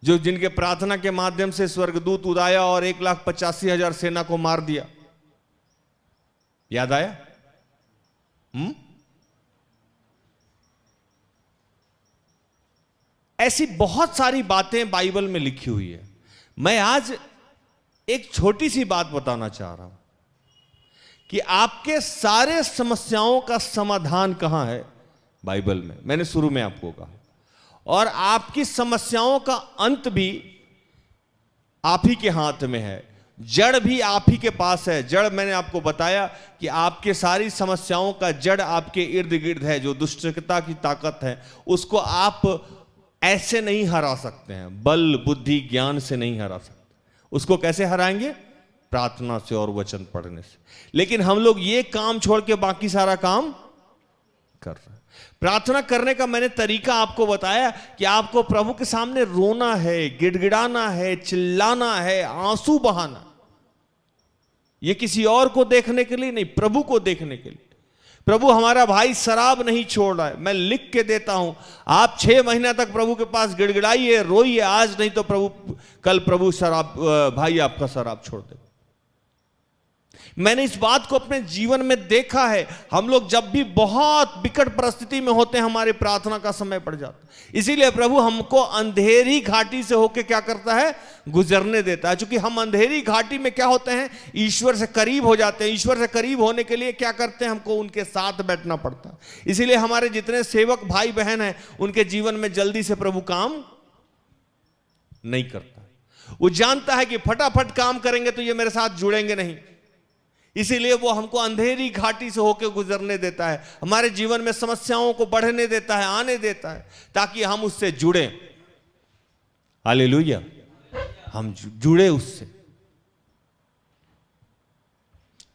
जो जिनके प्रार्थना के माध्यम से स्वर्गदूत उदाया और 1,85,000 सेना को मार दिया। याद आया? ऐसी बहुत सारी बातें बाइबल में लिखी हुई है। मैं आज एक छोटी सी बात बताना चाह रहा हूं कि आपके सारे समस्याओं का समाधान कहां है? बाइबल में। मैंने शुरू में आपको कहा। और आपकी समस्याओं का अंत भी आप ही के हाथ में है। जड़ भी आप ही के पास है। जड़ मैंने आपको बताया कि आपके सारी समस्याओं का जड़ आपके इर्द गिर्द है। जो दुष्टता की ताकत है उसको आप ऐसे नहीं हरा सकते हैं, बल बुद्धि ज्ञान से नहीं हरा सकते। उसको कैसे हराएंगे? प्रार्थना से और वचन पढ़ने से। लेकिन हम लोग ये काम छोड़ के बाकी सारा काम कर रहे हैं। प्रार्थना करने का मैंने तरीका आपको बताया कि आपको प्रभु के सामने रोना है, गिड़गिड़ाना है, चिल्लाना है, आंसू बहाना। ये किसी और को देखने के लिए नहीं, प्रभु को देखने के लिए। प्रभु हमारा भाई शराब नहीं छोड़ रहा है। मैं लिख के देता हूं, आप 6 महीना तक प्रभु के पास गिड़गिड़ाइए, रोइए। आज नहीं तो कल प्रभु शराब भाई आपका शराब छोड़ दे। मैंने इस बात को अपने जीवन में देखा है। हम लोग जब भी बहुत विकट परिस्थिति में होते हैं, हमारे प्रार्थना का समय पड़ जाता है। इसीलिए प्रभु हमको अंधेरी घाटी से होके क्या करता है? गुजरने देता है। क्योंकि हम अंधेरी घाटी में क्या होते हैं? ईश्वर से करीब हो जाते हैं। ईश्वर से करीब होने के लिए क्या करते हैं? हमको उनके साथ बैठना पड़ता है। इसीलिए हमारे जितने सेवक भाई बहन हैं, उनके जीवन में जल्दी से प्रभु काम नहीं करता। वो जानता है कि फटाफट काम करेंगे तो ये मेरे साथ जुड़ेंगे नहीं। इसीलिए वो हमको अंधेरी घाटी से होकर गुजरने देता है। हमारे जीवन में समस्याओं को बढ़ने देता है, आने देता है, ताकि हम उससे जुड़ें। हालेलुया। हम जुड़े उससे।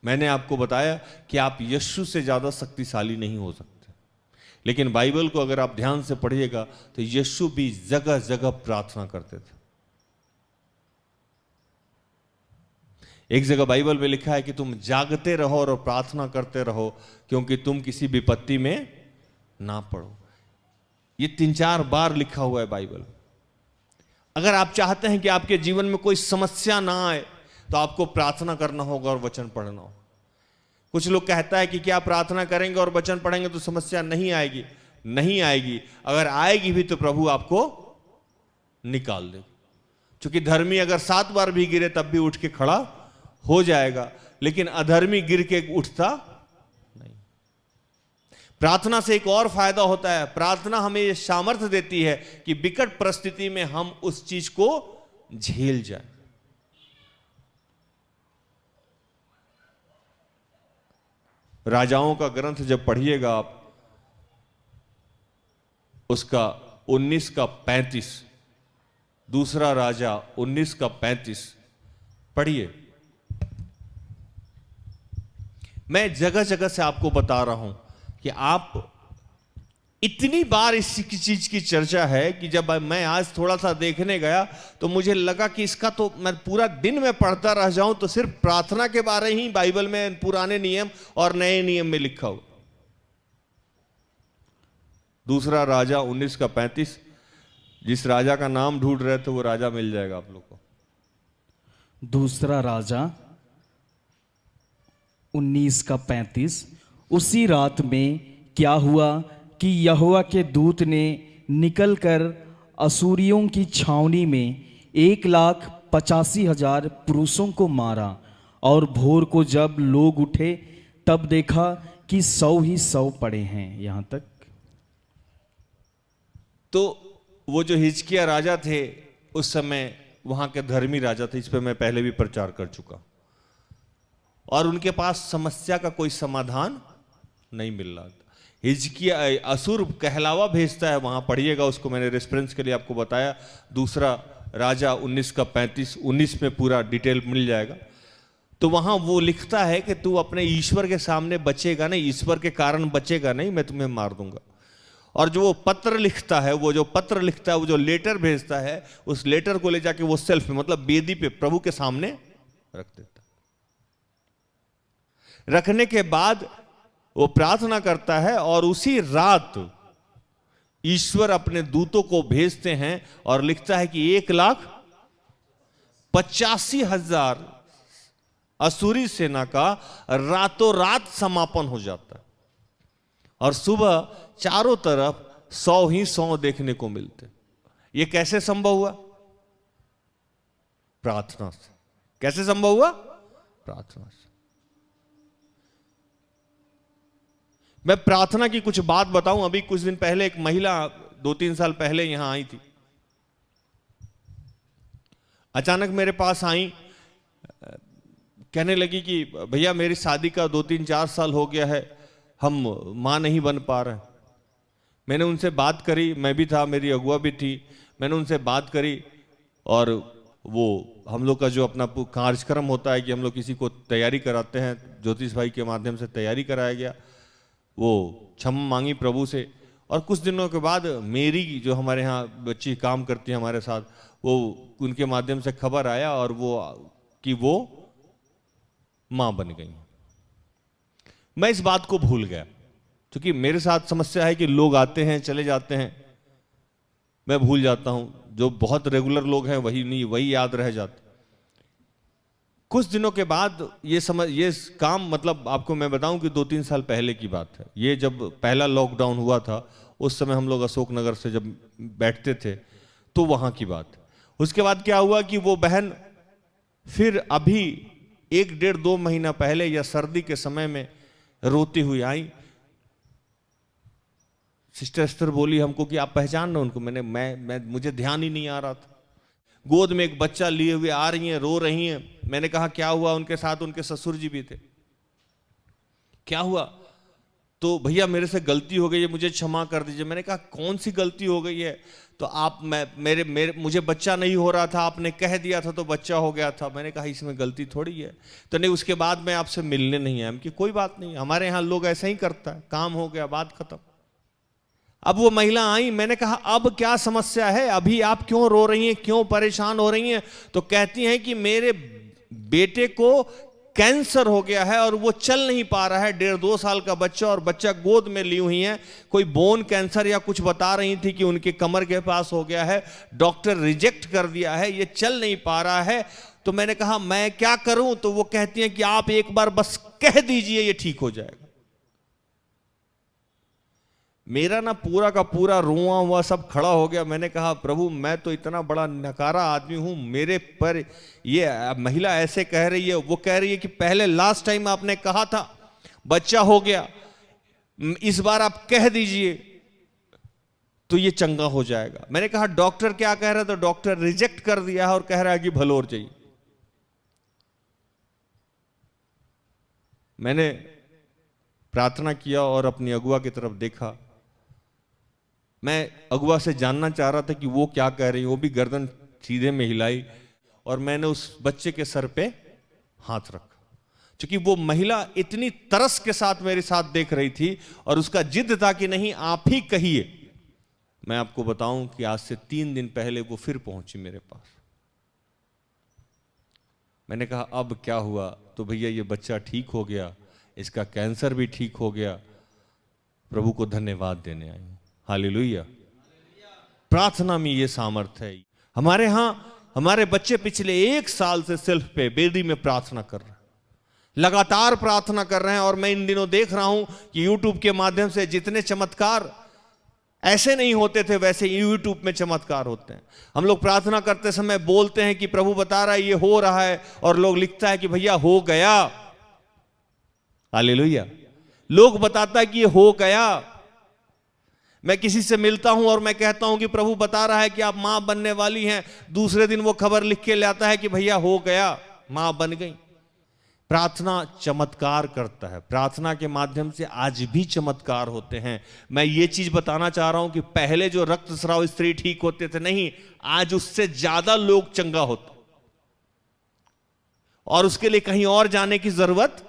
मैंने आपको बताया कि आप यीशु से ज्यादा शक्तिशाली नहीं हो सकते। लेकिन बाइबल को अगर आप ध्यान से पढ़िएगा तो यीशु भी जगह जगह प्रार्थना करते थे। एक जगह बाइबल में लिखा है कि तुम जागते रहो और प्रार्थना करते रहो क्योंकि तुम किसी विपत्ति में ना पड़ो। ये 3-4 बार लिखा हुआ है बाइबल। अगर आप चाहते हैं कि आपके जीवन में कोई समस्या ना आए तो आपको प्रार्थना करना होगा और वचन पढ़ना होगा। कुछ लोग कहता है कि क्या प्रार्थना करेंगे और वचन पढ़ेंगे तो समस्या नहीं आएगी। नहीं आएगी, अगर आएगी भी तो प्रभु आपको निकाल दे। क्योंकि धर्मी अगर 7 बार भी गिरे तब भी उठ के खड़ा हो जाएगा, लेकिन अधर्मी गिर के उठता नहीं। प्रार्थना से एक और फायदा होता है, प्रार्थना हमें यह सामर्थ्य देती है कि विकट परिस्थिति में हम उस चीज को झेल जाए। राजाओं का ग्रंथ जब पढ़िएगा आप, उसका 19:35, दूसरा राजा 19:35 पढ़िए। मैं जगह जगह से आपको बता रहा हूं कि आप इतनी बार इस चीज की चर्चा है कि जब मैं आज थोड़ा सा देखने गया तो मुझे लगा कि इसका तो मैं पूरा दिन में पढ़ता रह जाऊं तो सिर्फ प्रार्थना के बारे ही बाइबल में पुराने नियम और नए नियम में लिखा हुआ। दूसरा राजा 19:35, जिस राजा का नाम ढूंढ रहे थे वो राजा मिल जाएगा आप लोग को। दूसरा राजा 19:35। उसी रात में क्या हुआ कि यहोवा के दूत ने निकलकर असूरियों की छावनी में 1,85,000 पुरुषों को मारा, और भोर को जब लोग उठे तब देखा कि 100 ही 100 पड़े हैं। यहां तक तो वो जो हिजकिया राजा थे उस समय वहां के धर्मी राजा थे, इस पे मैं पहले भी प्रचार कर चुका, और उनके पास समस्या का कोई समाधान नहीं मिल रहा था। हिजकिया असुर कहलावा भेजता है, वहां पढ़िएगा, उसको मैंने रेफरेंस के लिए आपको बताया। दूसरा राजा 19:35, 19 में पूरा डिटेल मिल जाएगा। तो वहां वो लिखता है कि तू अपने ईश्वर के सामने बचेगा नहीं, ईश्वर के कारण बचेगा नहीं, मैं तुम्हें मार दूंगा। और जो वो पत्र लिखता है, वो जो लेटर भेजता है, उस लेटर को ले जाके वो सेल्फ में, मतलब वेदी पे प्रभु के सामने रख देता। रखने के बाद वो प्रार्थना करता है और उसी रात ईश्वर अपने दूतों को भेजते हैं और लिखता है कि 1,85,000 असुरी सेना का रातों रात समापन हो जाता है, और सुबह चारों तरफ 100 ही 100 देखने को मिलते। ये कैसे संभव हुआ? प्रार्थना से। कैसे संभव हुआ? प्रार्थना से। मैं प्रार्थना की कुछ बात बताऊं। अभी कुछ दिन पहले एक महिला 2-3 साल पहले यहां आई थी, अचानक मेरे पास आई, कहने लगी कि भैया मेरी शादी का 2-3-4 साल हो गया है, हम मां नहीं बन पा रहे। मैंने उनसे बात करी, मैं भी था, मेरी अगुआ भी थी, मैंने उनसे बात करी, और वो हम लोग का जो अपना कार्यक्रम होता है कि हम लोग किसी को तैयारी कराते हैं, ज्योतिष भाई के माध्यम से तैयारी कराया गया, वो क्षमा मांगी प्रभु से। और कुछ दिनों के बाद मेरी जो हमारे यहाँ बच्ची काम करती है हमारे साथ, वो उनके माध्यम से खबर आया और वो मां बन गई। मैं इस बात को भूल गया, क्योंकि मेरे साथ समस्या है कि लोग आते हैं चले जाते हैं, मैं भूल जाता हूं। जो बहुत रेगुलर लोग हैं वही याद रह जाते। कुछ दिनों के बाद ये काम, मतलब आपको मैं बताऊं कि 2-3 साल पहले की बात है। ये जब पहला लॉकडाउन हुआ था उस समय हम लोग अशोकनगर से जब बैठते थे तो वहां की बात। उसके बाद क्या हुआ कि वो बहन फिर अभी 1-1.5-2 महीना पहले या सर्दी के समय में रोती हुई आई। सिस्टर एस्टर बोली हमको कि आप पहचान रहे उनको? मुझे ध्यान ही नहीं आ रहा था। गोद में एक बच्चा लिए हुए आ रही हैं, रो रही हैं। मैंने कहा क्या हुआ? उनके साथ उनके ससुर जी भी थे। क्या हुआ? तो भैया मेरे से गलती हो गई है, मुझे क्षमा कर दीजिए। मैंने कहा कौन सी गलती हो गई है? तो आप मुझे बच्चा नहीं हो रहा था, आपने कह दिया था तो बच्चा हो गया था। मैंने कहा इसमें गलती थोड़ी है। तो नहीं, उसके बाद मैं आपसे मिलने नहीं आया। कि कोई बात नहीं, हमारे यहाँ लोग ऐसा ही करता है, काम हो गया बात खत्म। अब वो महिला आई, मैंने कहा अब क्या समस्या है, अभी आप क्यों रो रही हैं, क्यों परेशान हो रही हैं? तो कहती हैं कि बेटे को कैंसर हो गया है और वो चल नहीं पा रहा है, 1.5-2 साल का बच्चा, और बच्चा गोद में ली हुई है। कोई बोन कैंसर या कुछ बता रही थी कि उनके कमर के पास हो गया है, डॉक्टर रिजेक्ट कर दिया है, ये चल नहीं पा रहा है। तो मैंने कहा मैं क्या करूं? तो वो कहती हैं कि आप एक बार बस कह दीजिए ये ठीक हो जाएगा। मेरा ना पूरा का पूरा रोआ हुआ सब खड़ा हो गया। मैंने कहा प्रभु, मैं तो इतना बड़ा नकारा आदमी हूं, मेरे पर ये महिला ऐसे कह रही है। वो कह रही है कि पहले लास्ट टाइम आपने कहा था बच्चा हो गया, इस बार आप कह दीजिए तो ये चंगा हो जाएगा। मैंने कहा डॉक्टर क्या कह रहा है? तो डॉक्टर रिजेक्ट कर दिया है और कह रहा है कि भलोर चाहिए। मैंने प्रार्थना किया और अपनी अगुआ की तरफ देखा। मैं अगुआ से जानना चाह रहा था कि वो क्या कह रही है। वो भी गर्दन सीधे में हिलाई और मैंने उस बच्चे के सर पे हाथ रखा, क्योंकि वो महिला इतनी तरस के साथ मेरे साथ देख रही थी और उसका जिद था कि नहीं आप ही कहिए। मैं आपको बताऊं कि आज से 3 दिन पहले वो फिर पहुंची मेरे पास। मैंने कहा अब क्या हुआ? तो भैया ये बच्चा ठीक हो गया, इसका कैंसर भी ठीक हो गया। प्रभु को धन्यवाद देने आए। हालेलुया। प्रार्थना में ये सामर्थ है। हमारे यहां हमारे बच्चे पिछले 1 साल से सेल्फ पे बेदी में प्रार्थना कर रहे हैं, लगातार प्रार्थना कर रहे हैं। और मैं इन दिनों देख रहा हूं कि यूट्यूब के माध्यम से जितने चमत्कार ऐसे नहीं होते थे वैसे यूट्यूब में चमत्कार होते हैं। हम लोग प्रार्थना करते समय बोलते हैं कि प्रभु बता रहा है ये हो रहा है, और लोग लिखता है कि भैया हो गया। हालेलुया। लोग बताता है कि ये हो गया। मैं किसी से मिलता हूं और मैं कहता हूं कि प्रभु बता रहा है कि आप मां बनने वाली हैं, दूसरे दिन वो खबर लिख के लाता है कि भैया हो गया, मां बन गई। प्रार्थना चमत्कार करता है। प्रार्थना के माध्यम से आज भी चमत्कार होते हैं। मैं ये चीज बताना चाह रहा हूं कि पहले जो रक्तस्राव स्त्री ठीक होते थे, नहीं, आज उससे ज्यादा लोग चंगा होते, और उसके लिए कहीं और जाने की जरूरत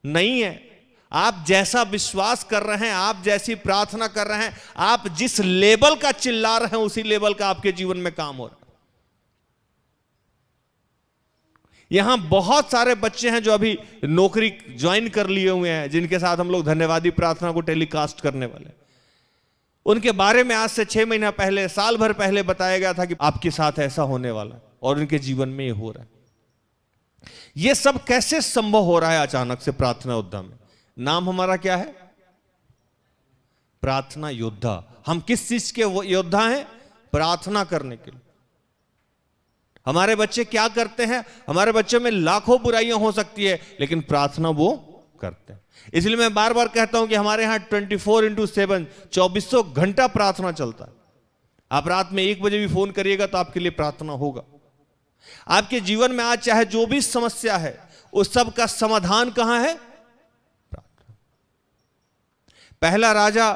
नहीं है। आप जैसा विश्वास कर रहे हैं, आप जैसी प्रार्थना कर रहे हैं, आप जिस लेवल का चिल्ला रहे हैं, उसी लेवल का आपके जीवन में काम हो रहा है। यहां बहुत सारे बच्चे हैं जो अभी नौकरी ज्वाइन कर लिए हुए हैं, जिनके साथ हम लोग धन्यवादी प्रार्थना को टेलीकास्ट करने वाले। उनके बारे में आज से 6 महीना पहले, साल भर पहले बताया गया था कि आपके साथ ऐसा होने वाला है, और उनके जीवन में ये हो रहा है। ये सब कैसे संभव हो रहा है अचानक से प्रार्थना योद्धा में? नाम हमारा क्या है? प्रार्थना योद्धा। हम किस चीज के योद्धा हैं? प्रार्थना करने के लिए। हमारे बच्चे क्या करते हैं? हमारे बच्चों में लाखों बुराइयां हो सकती है, लेकिन प्रार्थना वो करते हैं। इसलिए मैं बार बार कहता हूं कि हमारे यहां 24/7 2400 घंटा प्रार्थना चलता है। आप रात में 1 बजे भी फोन करिएगा तो आपके लिए प्रार्थना होगा। आपके जीवन में आज चाहे जो भी समस्या है, उस सब का समाधान कहां है? प्रार्थना। पहला राजा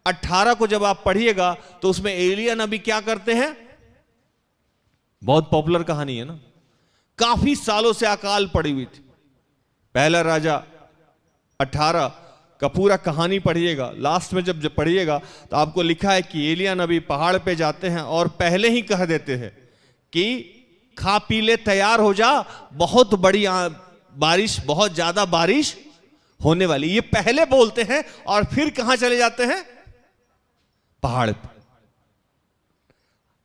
18 को जब आप पढ़िएगा तो उसमें एलिया नबी क्या करते हैं? बहुत पॉपुलर कहानी है ना, काफी सालों से अकाल पड़ी हुई थी। पहला राजा 18 का पूरा कहानी पढ़िएगा, लास्ट में जब पढ़िएगा तो आपको लिखा है कि एलिया नबी पहाड़ पे जाते हैं और पहले ही कह देते हैं कि खा पी ले, तैयार हो जा, बहुत बड़ी बारिश, बहुत ज्यादा बारिश होने वाली। ये पहले बोलते हैं और फिर कहां चले जाते हैं? पहाड़ पे।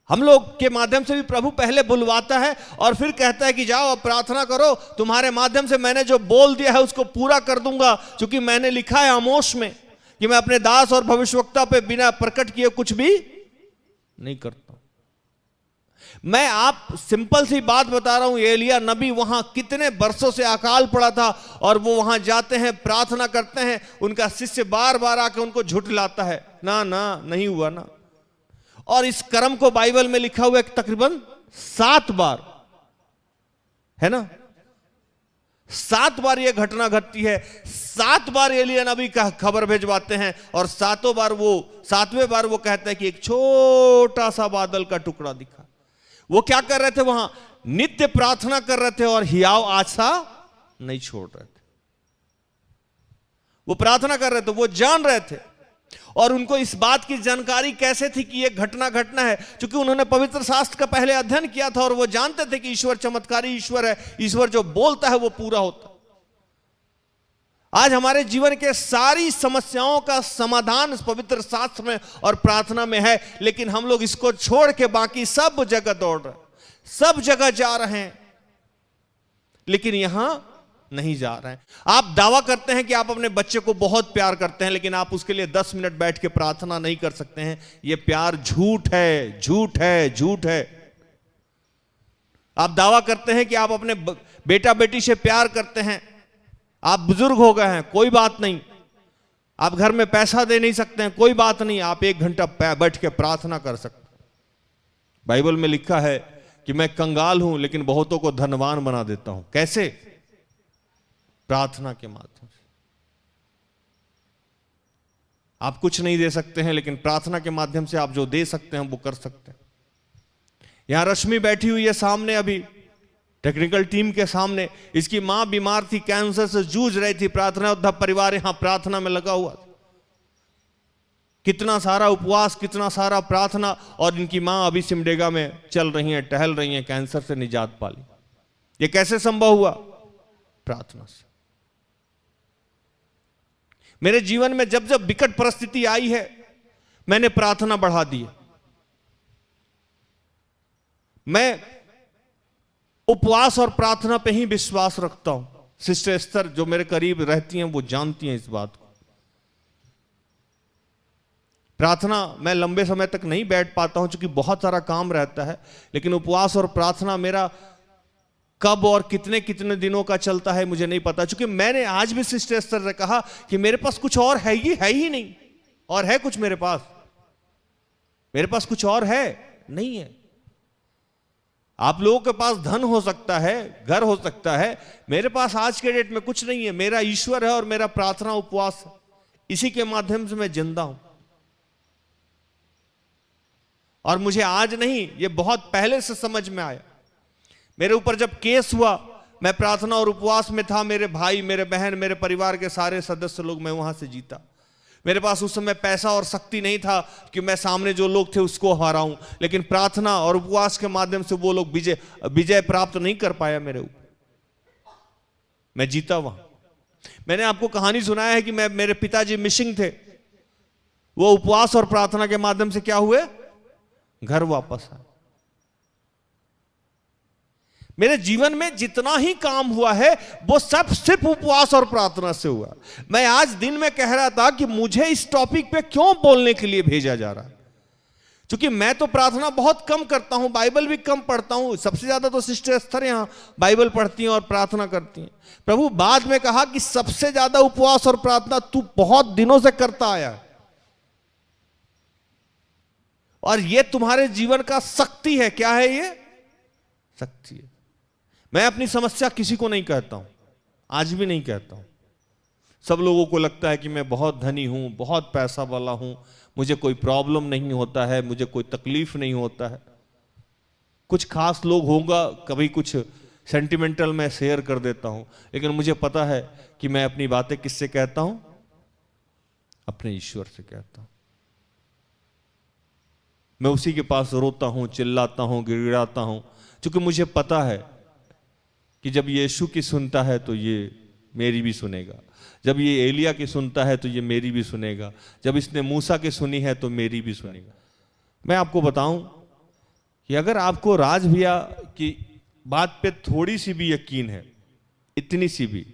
हम लोग के माध्यम से भी प्रभु पहले बुलवाता है और फिर कहता है कि जाओ अब प्रार्थना करो, तुम्हारे माध्यम से मैंने जो बोल दिया है उसको पूरा कर दूंगा, क्योंकि मैंने लिखा है आमोस में कि मैं अपने दास और भविष्यवक्ता पे बिना प्रकट किए कुछ भी नहीं करता। मैं आप सिंपल सी बात बता रहा हूं, एलिया नबी वहां कितने बरसों से अकाल पड़ा था और वो वहां जाते हैं, प्रार्थना करते हैं। उनका शिष्य बार बार आकर उनको झुठलाता है, ना ना नहीं हुआ ना। और इस कर्म को बाइबल में लिखा हुआ है तकरीबन 7 बार, है ना? 7 बार यह घटना घटती है। 7 बार एलिया नबी का खबर भेजवाते हैं और 7वें बार वो कहता है कि एक छोटा सा बादल का टुकड़ा दिखा। वो क्या कर रहे थे? वहां नित्य प्रार्थना कर रहे थे और हियाव आशा नहीं छोड़ रहे थे। वो प्रार्थना कर रहे थे, वो जान रहे थे और उनको इस बात की जानकारी कैसे थी कि यह घटना घटना है? क्योंकि उन्होंने पवित्र शास्त्र का पहले अध्ययन किया था और वो जानते थे कि ईश्वर चमत्कारी ईश्वर है, ईश्वर जो बोलता है वो पूरा होता है। आज हमारे जीवन के सारी समस्याओं का समाधान इस पवित्र शास्त्र में और प्रार्थना में है, लेकिन हम लोग इसको छोड़ के बाकी सब जगह दौड़ रहे हैं, सब जगह जा रहे हैं, लेकिन यहां नहीं जा रहे हैं। आप दावा करते हैं कि आप अपने बच्चे को बहुत प्यार करते हैं, लेकिन आप उसके लिए 10 मिनट बैठ के प्रार्थना नहीं कर सकते हैं। यह प्यार झूठ है, झूठ है, झूठ है। आप दावा करते हैं कि आप अपने बेटा बेटी से प्यार करते हैं, आप बुजुर्ग हो गए हैं, कोई बात नहीं, आप घर में पैसा दे नहीं सकते हैं, कोई बात नहीं, आप 1 घंटा बैठ के प्रार्थना कर सकते हैं। बाइबल में लिखा है कि मैं कंगाल हूं लेकिन बहुतों को धनवान बना देता हूं। कैसे? प्रार्थना के माध्यम से। आप कुछ नहीं दे सकते हैं, लेकिन प्रार्थना के माध्यम से आप जो दे सकते हैं वो कर सकते हैं। यहां रश्मि बैठी हुई है सामने, अभी टेक्निकल टीम के सामने। इसकी मां बीमार थी, कैंसर से जूझ रही थी। प्रार्थना योद्धा परिवार यहां प्रार्थना में लगा हुआ था। कितना सारा उपवास, कितना सारा प्रार्थना, और इनकी मां अभी सिमडेगा में चल रही हैं, टहल रही हैं, कैंसर से निजात पाली। यह कैसे संभव हुआ? प्रार्थना से। मेरे जीवन में जब जब विकट परिस्थिति आई है, मैंने प्रार्थना बढ़ा दी है। मैं उपवास और प्रार्थना पे ही विश्वास रखता हूं। सिस्टर एस्तर जो मेरे करीब रहती हैं वो जानती हैं इस बात को। प्रार्थना मैं लंबे समय तक नहीं बैठ पाता हूं क्योंकि बहुत सारा काम रहता है, लेकिन उपवास और प्रार्थना मेरा कब और कितने कितने दिनों का चलता है मुझे नहीं पता। क्योंकि मैंने आज भी सिस्टर एस्तर से कहा कि मेरे पास कुछ और है ही नहीं, और है कुछ मेरे पास कुछ और है नहीं है। आप लोगों के पास धन हो सकता है, घर हो सकता है, मेरे पास आज के डेट में कुछ नहीं है। मेरा ईश्वर है और मेरा प्रार्थना उपवास, इसी के माध्यम से मैं जिंदा हूं। और मुझे आज नहीं, ये बहुत पहले से समझ में आया। मेरे ऊपर जब केस हुआ, मैं प्रार्थना और उपवास में था। मेरे भाई, मेरे बहन, मेरे परिवार के सारे सदस्य लोग, मैं वहां से जीता। मेरे पास उस समय पैसा और शक्ति नहीं था कि मैं सामने जो लोग थे उसको हराऊं, लेकिन प्रार्थना और उपवास के माध्यम से वो लोग विजय प्राप्त नहीं कर पाया मेरे ऊपर। मैं जीता वहां। मैंने आपको कहानी सुनाया है कि मेरे पिताजी मिसिंग थे, वो उपवास और प्रार्थना के माध्यम से क्या हुए? घर वापस आए। मेरे जीवन में जितना ही काम हुआ है वो सब सिर्फ उपवास और प्रार्थना से हुआ। मैं आज दिन में कह रहा था कि मुझे इस टॉपिक पे क्यों बोलने के लिए भेजा जा रहा है, क्योंकि मैं तो प्रार्थना बहुत कम करता हूं, बाइबल भी कम पढ़ता हूं। सबसे ज्यादा तो सिस्टर एस्तर यहां बाइबल पढ़ती हैं और प्रार्थना करती हैं। प्रभु बाद में कहा कि सबसे ज्यादा उपवास और प्रार्थना तू बहुत दिनों से करता आया है, और यह तुम्हारे जीवन का शक्ति है। क्या है ये? शक्ति है। मैं अपनी समस्या किसी को नहीं कहता हूं, आज भी नहीं कहता हूं। सब लोगों को लगता है कि मैं बहुत धनी हूं, बहुत पैसा वाला हूं, मुझे कोई प्रॉब्लम नहीं होता है, मुझे कोई तकलीफ नहीं होता है। कुछ खास लोग होगा, कभी कुछ सेंटिमेंटल मैं शेयर कर देता हूं, लेकिन मुझे पता है कि मैं अपनी बातें किससे कहता हूं? अपने ईश्वर से कहता हूं। मैं उसी के पास रोता हूं, चिल्लाता हूं, गिड़गिड़ाता हूं, क्योंकि मुझे पता है कि जब यीशु की सुनता है तो ये मेरी भी सुनेगा, जब ये एलिया की सुनता है तो ये मेरी भी सुनेगा, जब इसने मूसा की सुनी है तो मेरी भी सुनेगा। मैं आपको बताऊं कि अगर आपको राज भैया की बात पे थोड़ी सी भी यकीन है, इतनी सी भी,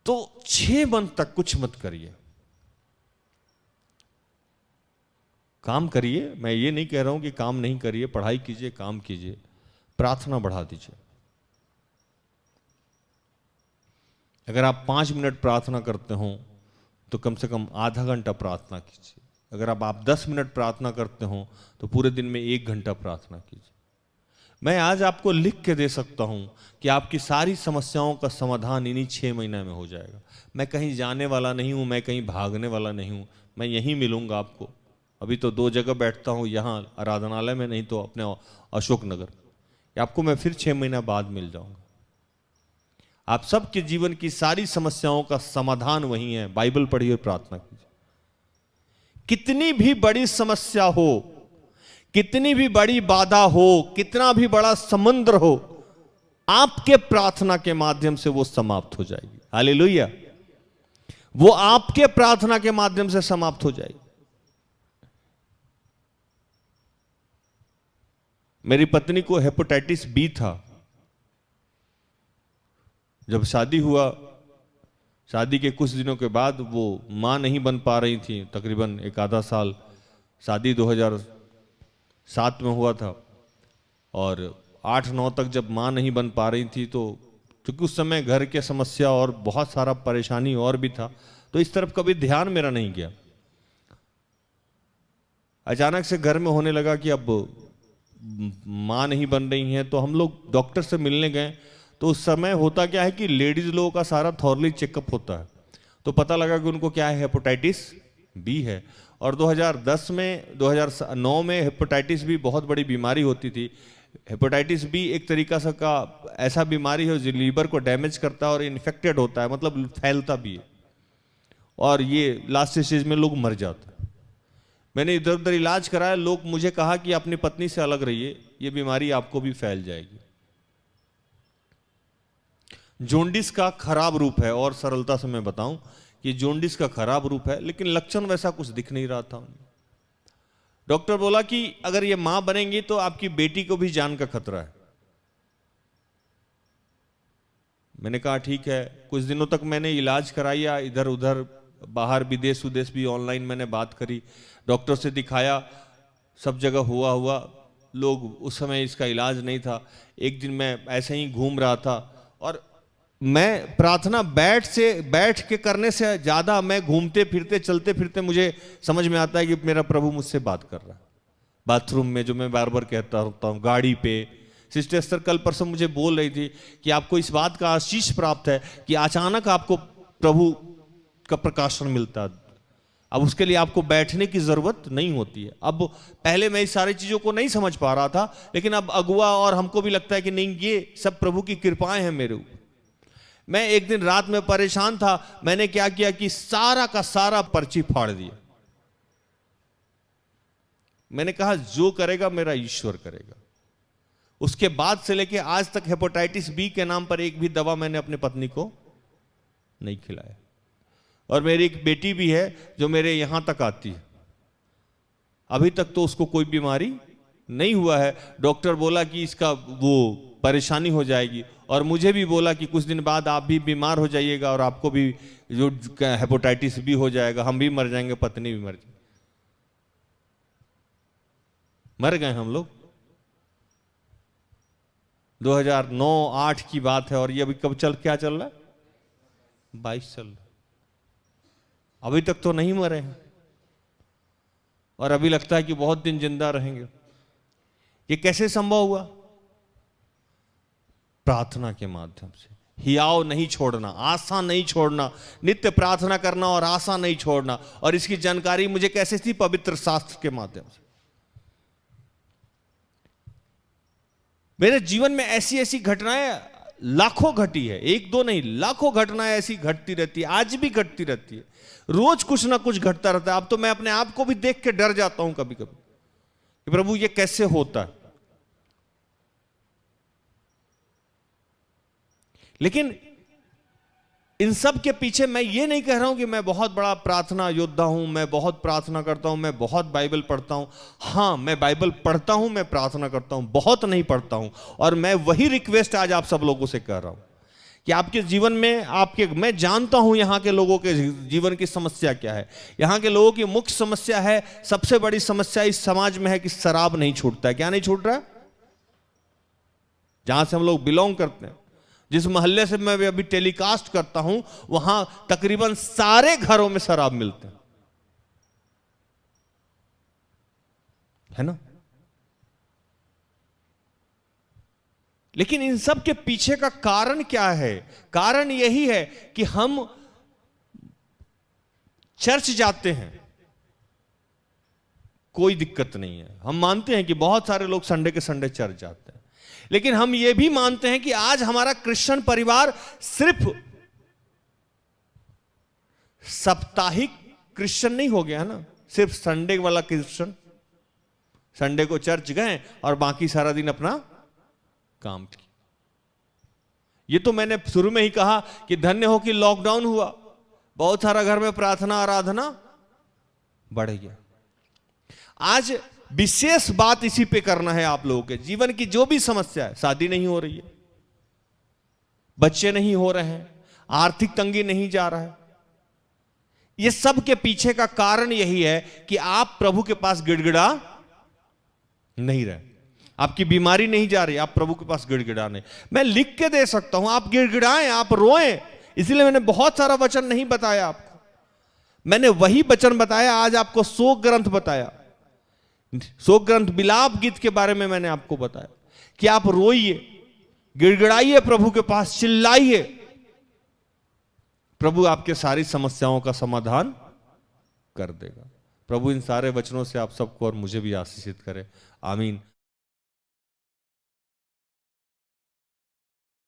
तो 6 मंथ तक कुछ मत करिए, काम करिए। मैं ये नहीं कह रहा हूं कि काम नहीं करिए, पढ़ाई कीजिए, काम कीजिए, प्रार्थना बढ़ा दीजिए। अगर आप 5 मिनट प्रार्थना करते हो तो कम से कम आधा घंटा प्रार्थना कीजिए। अगर आप 10 मिनट प्रार्थना करते हो तो पूरे दिन में 1 घंटा प्रार्थना कीजिए। मैं आज आपको लिख के दे सकता हूं कि आपकी सारी समस्याओं का समाधान इन्हीं 6 महीने में हो जाएगा। मैं कहीं जाने वाला नहीं हूं, मैं कहीं भागने वाला नहीं हूं, मैं यहीं मिलूंगा आपको। अभी तो 2 जगह बैठता हूं, यहां आराधनालय में, नहीं तो अपने अशोक नगर। आपको मैं फिर 6 महीना बाद मिल जाऊंगा। आप सबके जीवन की सारी समस्याओं का समाधान वही है। बाइबल पढ़िए और प्रार्थना कीजिए। कितनी भी बड़ी समस्या हो, कितनी भी बड़ी बाधा हो, कितना भी बड़ा समुद्र हो, आपके प्रार्थना के माध्यम से वो समाप्त हो जाएगी। हालेलुया। वो आपके प्रार्थना के माध्यम से समाप्त हो जाएगी। मेरी पत्नी को हेपेटाइटिस बी था। जब शादी हुआ, शादी के कुछ दिनों के बाद वो मां नहीं बन पा रही थी। तकरीबन एक आधा साल, शादी 2007 में हुआ था, और 8-9 तक जब मां नहीं बन पा रही थी, तो क्योंकि उस समय घर के समस्या और बहुत सारा परेशानी और भी था, तो इस तरफ कभी ध्यान मेरा नहीं गया। अचानक से घर में होने लगा कि अब मां नहीं बन रही हैं, तो हम लोग डॉक्टर से मिलने गए। तो उस समय होता क्या है कि लेडीज लोगों का सारा थॉरली चेकअप होता है। तो पता लगा कि उनको क्या है, हेपेटाइटिस बी है। और 2009 में हेपेटाइटिस बी बहुत बड़ी बीमारी होती थी। हेपेटाइटिस बी एक तरीका से का ऐसा बीमारी है जो लीवर को डैमेज करता है और इन्फेक्टेड होता है, मतलब फैलता भी है, और ये लास्ट स्टेज में लोग मर जाते हैं। मैंने इधर उधर इलाज कराया, लोग मुझे कहा कि अपनी पत्नी से अलग रहिए, ये बीमारी आपको भी फैल जाएगी। जोंडिस का खराब रूप है, और सरलता से मैं बताऊं कि जोंडिस का खराब रूप है, लेकिन लक्षण वैसा कुछ दिख नहीं रहा था। डॉक्टर बोला कि अगर ये मां बनेंगी तो आपकी बेटी को भी जान का खतरा है। मैंने कहा ठीक है। कुछ दिनों तक मैंने इलाज कराया, इधर उधर बाहर विदेश उदेश भी ऑनलाइन मैंने बात करी, डॉक्टर से दिखाया, सब जगह हुआ लोग। उस समय इसका इलाज नहीं था। एक दिन मैं ऐसे ही घूम रहा था, और मैं प्रार्थना बैठ के करने से ज्यादा मैं घूमते फिरते चलते फिरते मुझे समझ में आता है कि मेरा प्रभु मुझसे बात कर रहा है। बाथरूम में, जो मैं बार बार कहता होता हूँ, गाड़ी पे। सिस्टर एस्टर कल परसों मुझे बोल रही थी कि आपको इस बात का आशीष प्राप्त है कि अचानक आपको प्रभु का प्रकाशन मिलता है। अब उसके लिए आपको बैठने की जरूरत नहीं होती है। अब पहले मैं इस सारी चीजों को नहीं समझ पा रहा था, लेकिन अब अगुआ और हमको भी लगता है कि नहीं, ये सब प्रभु की कृपाएं हैं मेरे ऊपर। मैं एक दिन रात में परेशान था, मैंने क्या किया कि सारा का सारा पर्ची फाड़ दिया। मैंने कहा जो करेगा मेरा ईश्वर करेगा। उसके बाद से लेके आज तक हेपेटाइटिस बी के नाम पर एक भी दवा मैंने अपनी पत्नी को नहीं खिलाया। और मेरी एक बेटी भी है जो मेरे यहां तक आती है, अभी तक तो उसको कोई बीमारी नहीं हुआ है। डॉक्टर बोला कि इसका वो परेशानी हो जाएगी, और मुझे भी बोला कि कुछ दिन बाद आप भी बीमार हो जाइएगा और आपको भी जो हेपेटाइटिस बी हो जाएगा, हम भी मर जाएंगे, पत्नी भी मर जाएगी। मर गए हम लोग। 2009-8 की बात है, और ये अभी कब क्या चल रहा है, 22 चल रहा है। अभी तक तो नहीं मरे हैं, और अभी लगता है कि बहुत दिन जिंदा रहेंगे। ये कैसे संभव हुआ? प्रार्थना के माध्यम से। हियाव नहीं छोड़ना, आशा नहीं छोड़ना, नित्य प्रार्थना करना और आशा नहीं छोड़ना। और इसकी जानकारी मुझे कैसे थी? पवित्र शास्त्र के माध्यम से। मेरे जीवन में ऐसी ऐसी घटनाएं लाखों घटी है, एक दो नहीं, लाखों घटनाएं ऐसी घटती रहती है, आज भी घटती रहती है। रोज कुछ ना कुछ घटता रहता है। अब तो मैं अपने आप को भी देख के डर जाता हूं कभी कभी कि प्रभु ये कैसे होता है। लेकिन इन सब के पीछे मैं ये नहीं कह रहा हूं कि मैं बहुत बड़ा प्रार्थना योद्धा हूं, मैं बहुत प्रार्थना करता हूं, मैं बहुत बाइबल पढ़ता हूं। हां, मैं बाइबल पढ़ता हूं, मैं प्रार्थना करता हूं, बहुत नहीं पढ़ता हूं। और मैं वही रिक्वेस्ट आज आप सब लोगों से कर रहा हूं कि आपके जीवन में मैं जानता हूं यहां के लोगों के जीवन की समस्या क्या है। यहां के लोगों की मुख्य समस्या है, सबसे बड़ी समस्या इस समाज में है कि शराब नहीं छूटता है। क्या नहीं छूट रहा है? जहां से हम लोग बिलोंग करते हैं, जिस मोहल्ले से मैं अभी टेलीकास्ट करता हूं, वहां तकरीबन सारे घरों में शराब मिलते हैं, है ना? लेकिन इन सब के पीछे का कारण क्या है? कारण यही है कि हम चर्च जाते हैं, कोई दिक्कत नहीं है। हम मानते हैं कि बहुत सारे लोग संडे के संडे चर्च जाते हैं, लेकिन हम ये भी मानते हैं कि आज हमारा क्रिश्चियन परिवार सिर्फ साप्ताहिक क्रिश्चियन नहीं हो गया ना, सिर्फ संडे वाला क्रिश्चियन। संडे को चर्च गए और बाकी सारा दिन अपना काम किया। ये तो मैंने शुरू में ही कहा कि धन्य हो कि लॉकडाउन हुआ, बहुत सारा घर में प्रार्थना आराधना बढ़ गया। आज विशेष बात इसी पे करना है आप लोगों के जीवन की जो भी समस्या है। शादी नहीं हो रही है, बच्चे नहीं हो रहे हैं, आर्थिक तंगी नहीं जा रहा है, ये सब के पीछे का कारण यही है कि आप प्रभु के पास गिड़गिड़ा नहीं रहे। आपकी बीमारी नहीं जा रही, आप प्रभु के पास गिड़गिड़ा नहीं। मैं लिख के दे सकता हूं, आप गिड़गिड़ाएं, आप रोएं। इसलिए मैंने बहुत सारा वचन नहीं बताया आपको, मैंने वही वचन बताया। आज आपको शोक ग्रंथ बताया, शोक ग्रंथ विलाप गीत के बारे में मैंने आपको बताया कि आप रोइए, गिड़गिड़ाइए, प्रभु के पास चिल्लाइए। प्रभु आपके सारी समस्याओं का समाधान कर देगा। प्रभु इन सारे वचनों से आप सबको और मुझे भी आशीषित करे। आमीन।